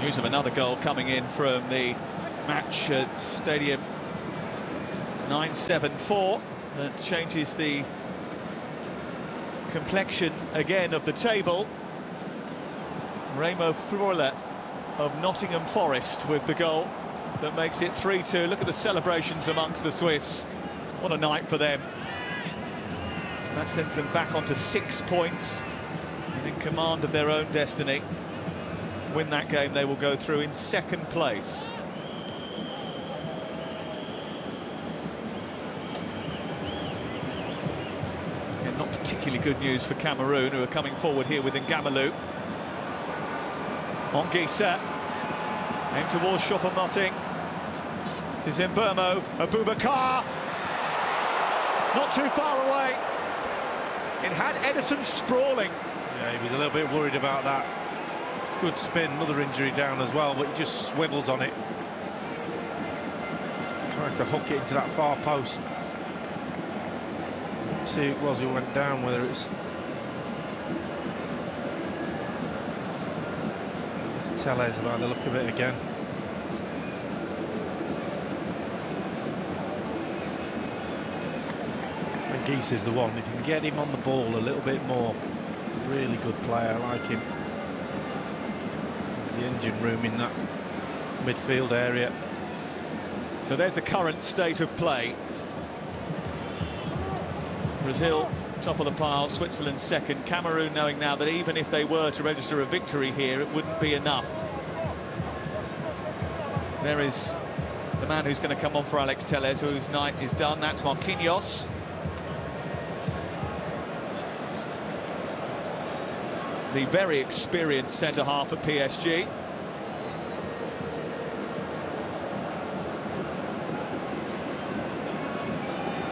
news of another goal coming in from the match at Stadium 974 that changes the complexion again of the table. Remo Freuler of Nottingham Forest with the goal that makes it 3-2. Look at the celebrations amongst the Swiss. What a night for them. That sends them back onto 6 points and in command of their own destiny. Win that game, they will go through in second place. And not particularly good news for Cameroon, who are coming forward here with Ngamalou. Ongisa, aim towards Choupo-Moting. This is Mbermo, Abubakar. Not too far away. It had Edison sprawling. Yeah, he was a little bit worried about that. Good spin, another injury down as well, but he just swivels on it. Tries to hook it into that far post. Let's see who it was who went down, whether it's Tellez by the look of it again. And Geese is the one. If you can get him on the ball a little bit more, really good player, I like him. There's the engine room in that midfield area. So there's the current state of play. Brazil top of the pile, Switzerland second. Cameroon knowing now that even if they were to register a victory here, it wouldn't be enough. There is the man who's going to come on for Alex Tellez, whose night is done. That's Marquinhos. The very experienced centre-half at PSG.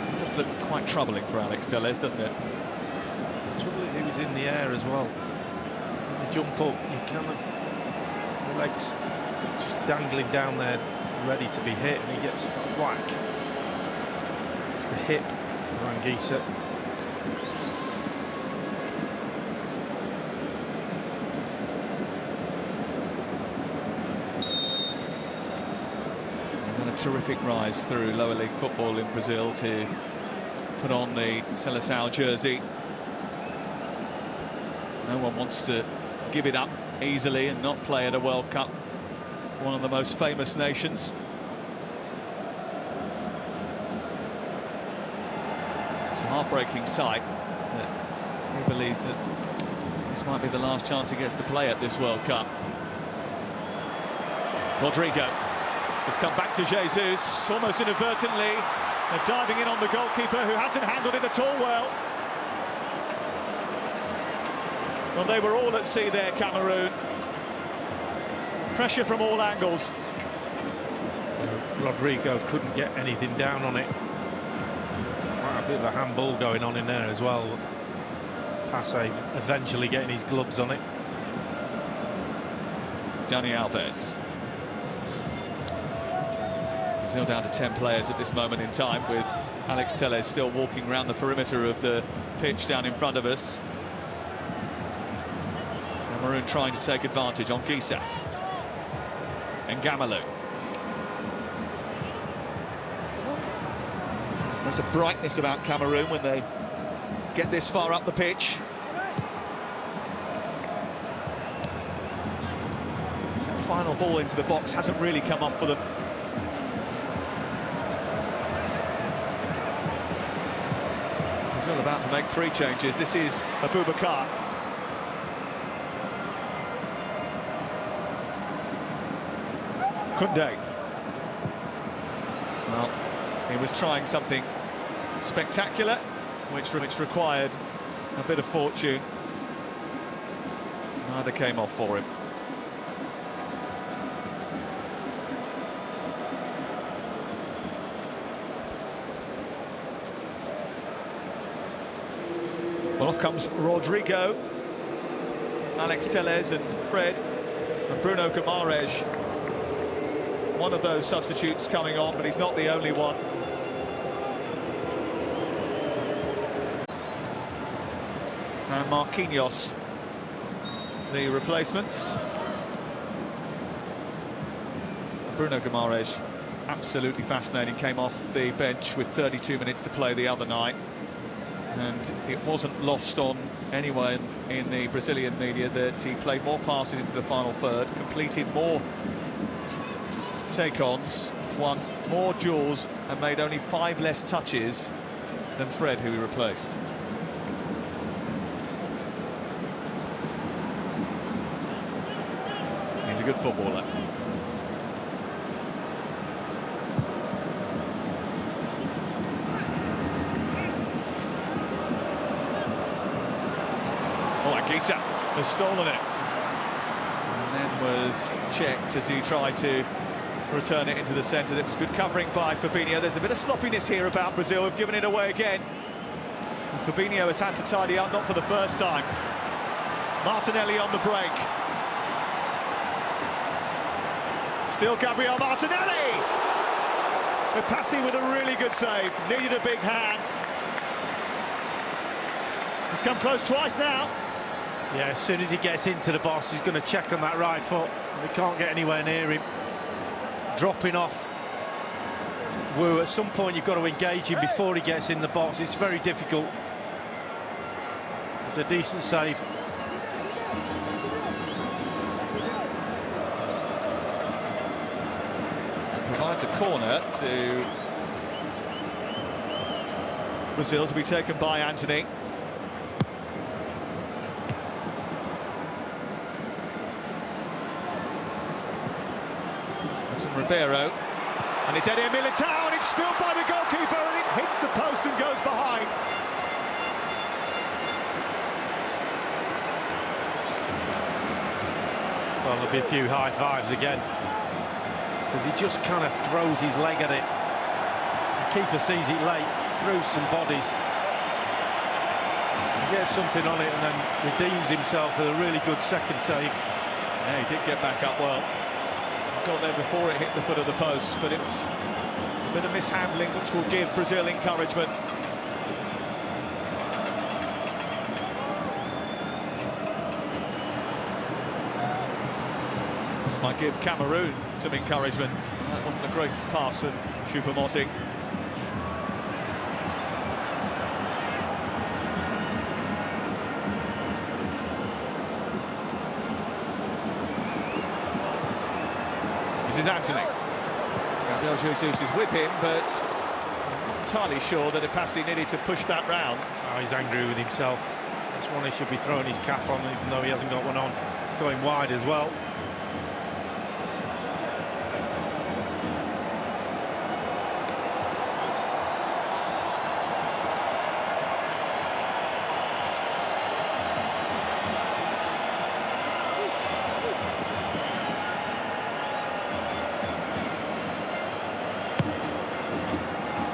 This does look quite troubling for Alex Tellez, doesn't it? The trouble is he was in the air as well. When you jump up, you kind of... the legs just dangling down there, ready to be hit, and he gets a whack. It's the hip of Anguissa. Terrific rise through lower league football in Brazil to put on the Seleção jersey. No one wants to give it up easily and not play at a World Cup, one of the most famous nations. It's a heartbreaking sight that he believes that this might be the last chance he gets to play at this World Cup. Rodrigo. It's come back to Jesus, almost inadvertently. They're diving in on the goalkeeper, who hasn't handled it at all well. Well, they were all at sea there, Cameroon. Pressure from all angles. Rodrigo couldn't get anything down on it. Quite a bit of a handball going on in there as well. Passe eventually getting his gloves on it. Dani Alves. Still down to 10 players at this moment in time, with Alex Tellez still walking around the perimeter of the pitch down in front of us. Cameroon trying to take advantage on Gisa. And Ngamalou. There's a brightness about Cameroon when they get this far up the pitch. So the final ball into the box hasn't really come off for them. Brazil about to make 3 changes. This is Abubakar. Koundé. Well, he was trying something spectacular, which required a bit of fortune. Neither came off for him. Well, off comes Rodrigo, Alex Tellez and Fred and Bruno Guimaraes. One of those substitutes coming on, but he's not the only one. And Marquinhos, the replacements. Bruno Guimaraes, absolutely fascinating, came off the bench with 32 minutes to play the other night, and it wasn't lost on anyone in the Brazilian media that he played more passes into the final third, completed more take-ons, won more duels, and made only 5 less touches than Fred, who he replaced. He's a good footballer. Gisa has stolen it, and then was checked as he tried to return it into the centre. It was good covering by Fabinho. There's a bit of sloppiness here about Brazil. Have given it away again. And Fabinho has had to tidy up, not for the first time. Martinelli on the break. Still Gabriel Martinelli! Passi with a really good save. Needed a big hand. He's come close twice now. Yeah, as soon as he gets into the box, he's going to check on that right foot. They can't get anywhere near him. Dropping off. Wu, at some point you've got to engage him before he gets in the box. It's very difficult. It's a decent save. Provides a corner to Brazil to be taken by Anthony. Ribeiro, and it's Eder Militao, and it's spilled by the goalkeeper, and it hits the post and goes behind. Well, there'll be a few high fives again, because he just kind of throws his leg at it. The keeper sees it late, through some bodies. He gets something on it and then redeems himself with a really good second save. Yeah, he did get back up well. Got there before it hit the foot of the post, but it's a bit of mishandling which will give Brazil encouragement. This might give Cameroon some encouragement. That wasn't the greatest pass from Choupo-Moting. This is Anthony. Gabriel Jesus is with him, but I'm entirely sure that Passi needed to push that round. Oh, he's angry with himself. That's one he should be throwing his cap on, even though he hasn't got one on. He's going wide as well.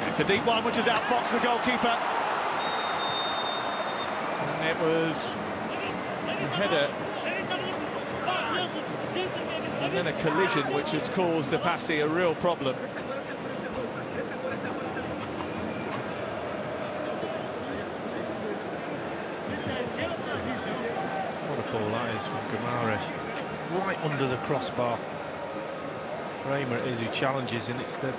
It's a deep one which has outfoxed the goalkeeper. And it was a header. And then a collision which has caused Passi a real problem. What a ball that is from Guimaraes. Right under the crossbar. Raymer it is who challenges, and it's the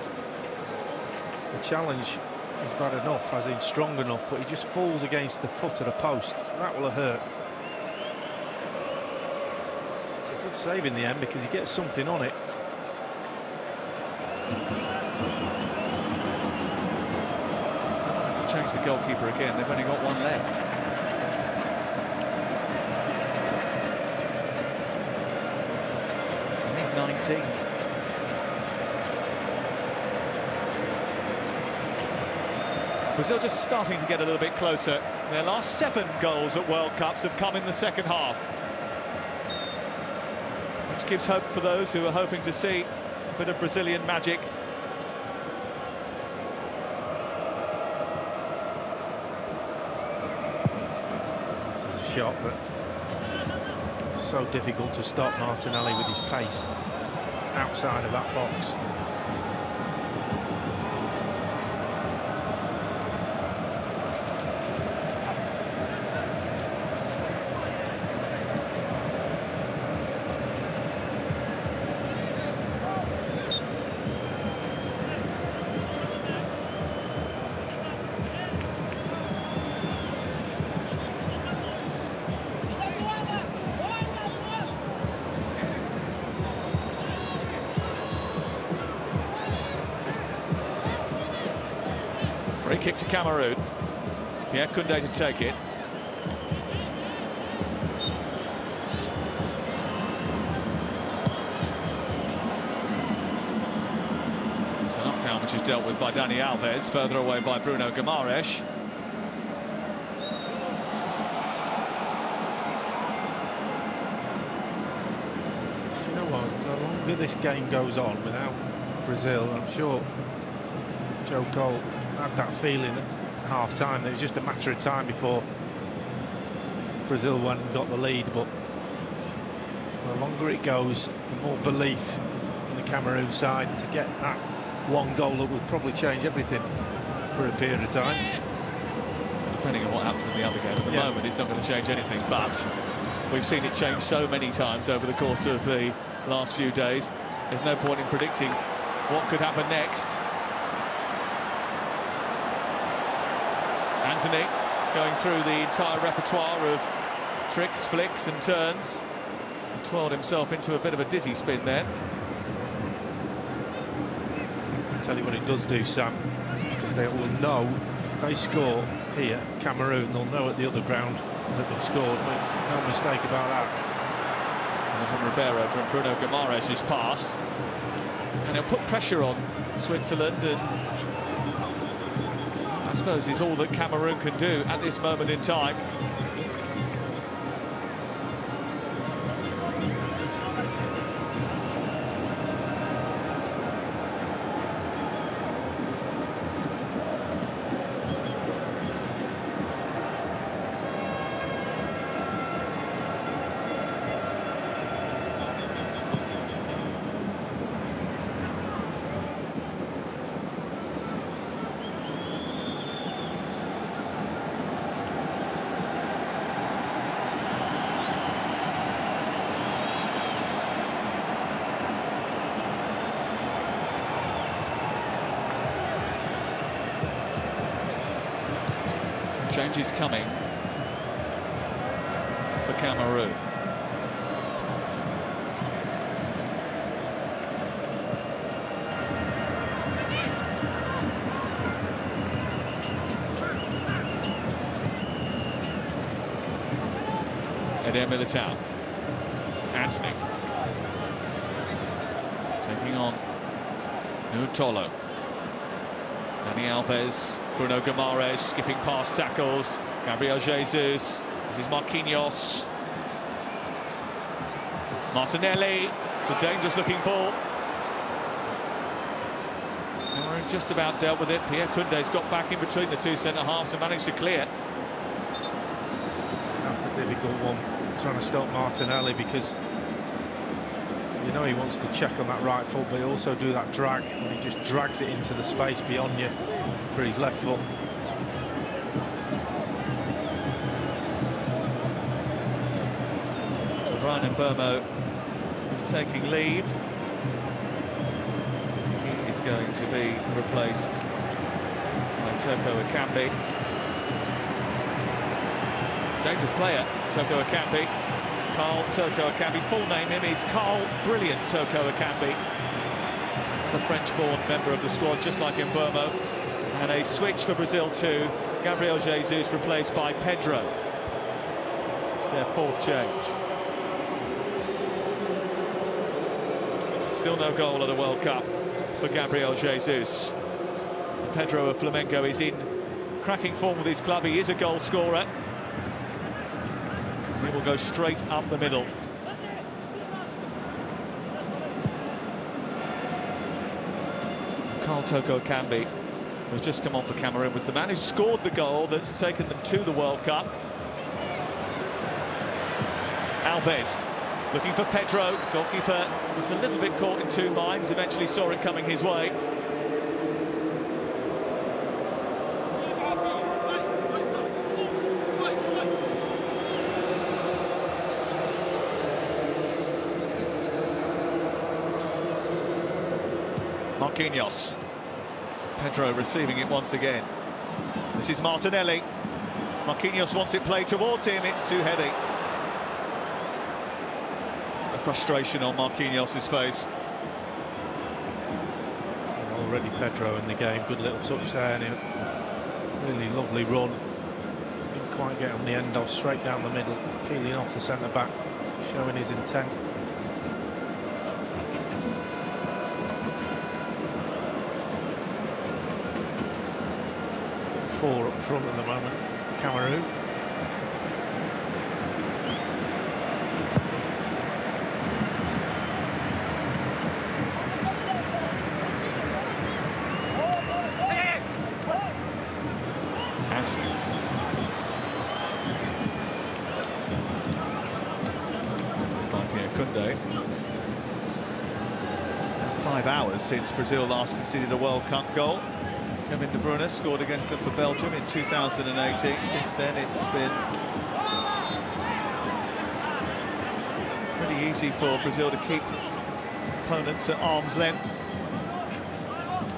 challenge is bad enough, as in strong enough, but he just falls against the foot of the post. That will have hurt. It's a good save in the end because he gets something on it. Change the goalkeeper again, they've only got one left. And he's 19. Brazil just starting to get a little bit closer. Their last 7 goals at World Cups have come in the second half, which gives hope for those who are hoping to see a bit of Brazilian magic. This is a shot, but it's so difficult to stop Martinelli with his pace outside of that box. Free kick to Cameroon. Pierre Koundé to take it. It's a knockdown which is dealt with by Dani Alves, further away by Bruno Guimaraes. You know what, the longer this game goes on without Brazil, I'm sure Joe Cole had that feeling at half-time that it was just a matter of time before Brazil went and got the lead, but the longer it goes, the more belief in the Cameroon side to get that one goal that would probably change everything for a period of time. Depending on what happens in the other game, at the moment it's not going to change anything, but we've seen it change so many times over the course of the last few days. There's no point in predicting what could happen next. Anthony going through the entire repertoire of tricks, flicks and turns. He twirled himself into a bit of a dizzy spin there. I'll tell you what it does do, Sam, because they will know if they score here, Cameroon, they'll know at the other ground that they've scored. No mistake about that. There's a Ribeiro from Bruno Guimaraes' pass. And he'll put pressure on Switzerland, and I suppose it's all that Cameroon can do at this moment in time. Change is coming for Cameroon. Eder Militao. Anthony. Taking on Nutolo. Dani Alves, Bruno Guimaraes skipping past tackles. Gabriel Jesus. This is Marquinhos. Martinelli. It's a dangerous looking ball. Cameroon just about dealt with it. Pierre Koundé's got back in between the two centre-halves and managed to clear. That's the difficult one, trying to stop Martinelli, because you know he wants to check on that right foot, but he also do that drag, and he just drags it into the space beyond you for his left foot. So Brian Mbeumo is taking leave. He is going to be replaced by Toko Ekambi. Dangerous player, Toko Ekambi. Carl Toko Ekambi, full name him is Carl Brilliant Toko Ekambi. The French-born member of the squad, just like Mbeumo. And a switch for Brazil too. Gabriel Jesus replaced by Pedro. It's their fourth change. Still no goal at the World Cup for Gabriel Jesus. Pedro of Flamengo is in cracking form with his club. He is a goal scorer. He will go straight up the middle. Carl Toko Ekambi, who's just come on for Cameroon, was the man who scored the goal that's taken them to the World Cup. Alves looking for Pedro. Goalkeeper was a little bit caught in two minds, eventually saw it coming his way. Marquinhos. Pedro receiving it once again. This is Martinelli. Marquinhos wants it played towards him. It's too heavy. The frustration on Marquinhos' face. And already Pedro in the game. Good little touch there. And Really lovely run. Didn't quite get on the end of, straight down the middle, peeling off the centre-back, showing his intent. 4 up front at the moment, Cameroon. Kunde. It's now 5 hours since Brazil last conceded a World Cup goal. Kevin De Bruyne scored against them for Belgium in 2018. Since then, it's been pretty easy for Brazil to keep opponents at arm's length.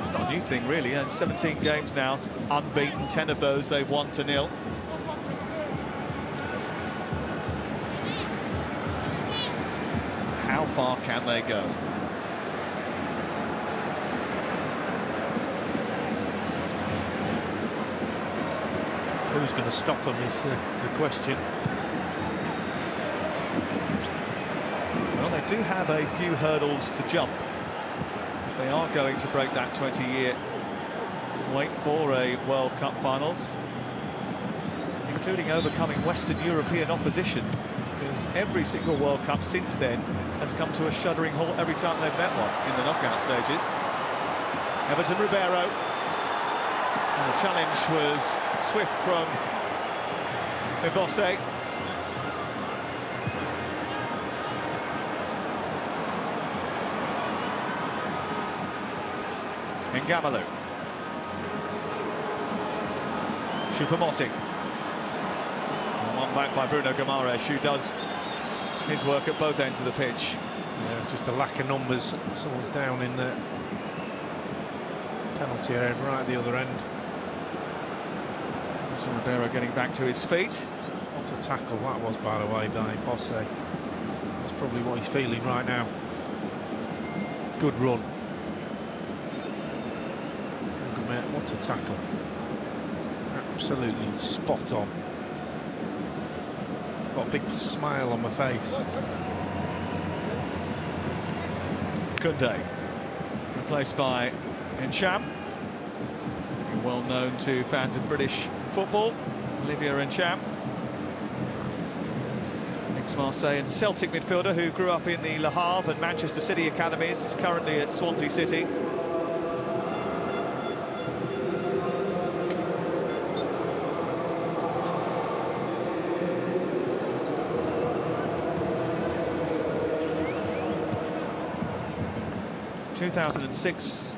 It's not a new thing, really. 17 games now, unbeaten. 10 of those they've won 2-0. How far can they go? Who's going to stop them is the question. Well, they do have a few hurdles to jump. They are going to break that 20-year wait for a World Cup finals, including overcoming Western European opposition, because every single World Cup since then has come to a shuddering halt every time they've met one in the knockout stages. Everton Ribeiro. And the challenge was swift from Ibose. Ngamalu. Choupo-Moting. One back by Bruno Guimaraes, who does his work at both ends of the pitch. Yeah, just a lack of numbers. Someone's down in the penalty area right at the other end. Ribeiro getting back to his feet. What a tackle that was, by the way, by Ibose. That's probably what he's feeling right now. Good run. What a tackle. Absolutely spot on. Got a big smile on my face. Kunde, replaced by Encham, well known to fans of British football. Olivier Encham, ex-Marseille and Celtic midfielder who grew up in the Le Havre and Manchester City academies, is currently at Swansea City. In 2006,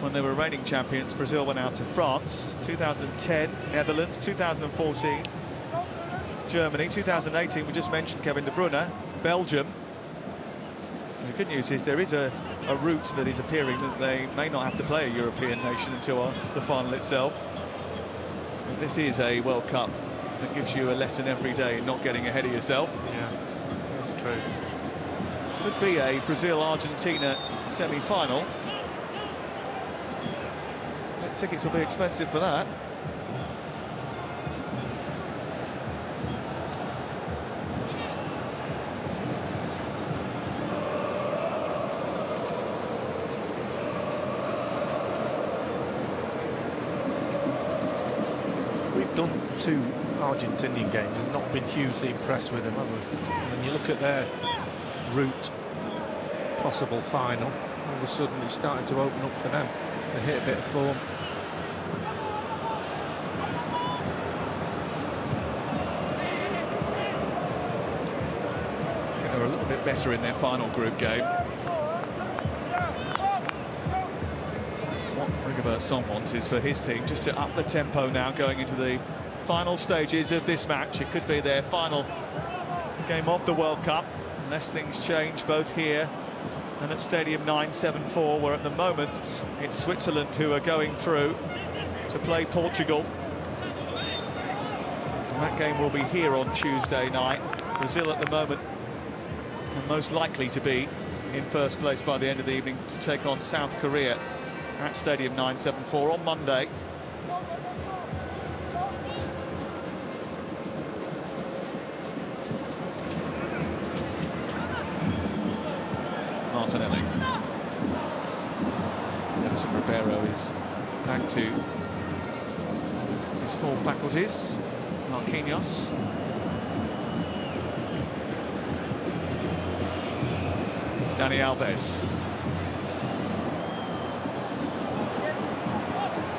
when they were reigning champions, Brazil went out to France. 2010, Netherlands. 2014, Germany. 2018, we just mentioned Kevin De Bruyne, Belgium. And the good news is there is a route that is appearing that they may not have to play a European nation until the final itself. And this is a World Cup that gives you a lesson every day in not getting ahead of yourself. Yeah, that's true. Could be a Brazil-Argentina semi-final. Tickets will be expensive for that. We've done 2 Argentinian games and not been hugely impressed with them, have we? And when you look at their route, possible final, all of a sudden it's starting to open up for them. They hit a bit of form. They were a little bit better in their final group game. What Rigobert Song wants is for his team just to up the tempo now going into the final stages of this match. It could be their final game of the World Cup, unless things change both here and at Stadium 974, where at the moment it's Switzerland who are going through to play Portugal. And that game will be here on Tuesday night. Brazil at the moment are most likely to be in first place by the end of the evening to take on South Korea at Stadium 974 on Monday. Martinelli. Everton Ribeiro is back to his full faculties. Marquinhos. Dani Alves.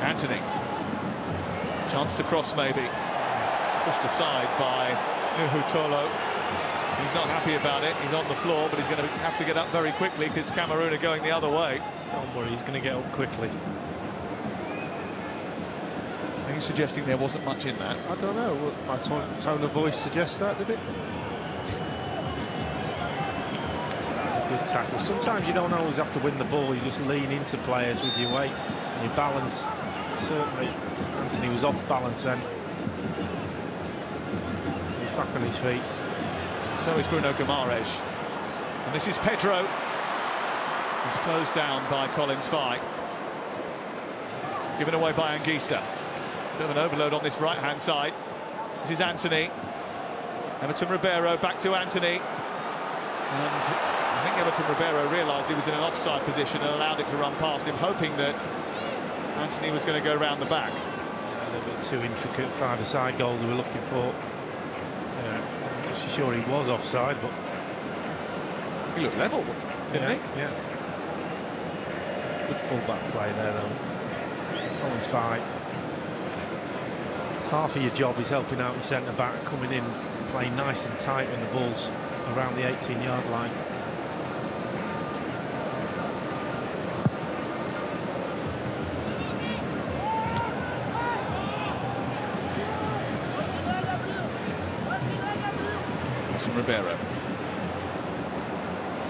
Anthony. Chance to cross maybe. Pushed aside by Nuhutolo. He's not happy about it. He's on the floor, but he's going to have to get up very quickly because Cameroon are going the other way. Don't worry, he's going to get up quickly. Are you suggesting there wasn't much in that? I don't know. Would my tone of voice suggest that, did it? That was a good tackle. Sometimes you don't always have to win the ball. You just lean into players with your weight and your balance. Certainly, Anthony was off balance then. He's back on his feet. So is Bruno Guimaraes. And this is Pedro. He's closed down by Collins Fye. Given away by Anguissa. Bit of an overload on this right-hand side. This is Anthony. Everton Ribeiro back to Anthony. And I think Everton Ribeiro realised he was in an offside position and allowed it to run past him, hoping that Anthony was going to go around the back. A little bit too intricate five-a-side goal we were looking for. I'm not sure he was offside, but he looked level, didn't he? Yeah. Good full-back play there, though. Collins Fye. Half of your job is helping out your centre-back, coming in, playing nice and tight when the ball's around the 18-yard line. Ribeiro.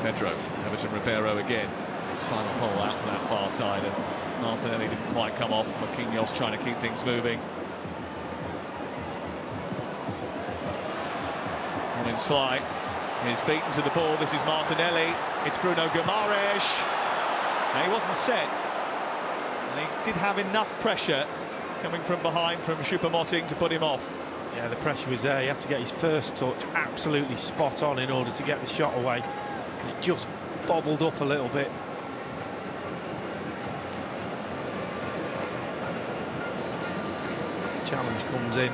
Pedro. Everton Ribeiro again. His final ball out to that far side, and Martinelli didn't quite come off. Marquinhos trying to keep things moving. Collins Fye is beaten to the ball. This is Martinelli. It's Bruno Guimaraes. And he wasn't set. And he did have enough pressure coming from behind from Choupo-Moting to put him off. Yeah, the pressure was there. He had to get his first touch absolutely spot on in order to get the shot away. And it just bobbled up a little bit. Challenge comes in.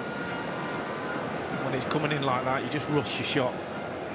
When it's coming in like that, you just rush your shot.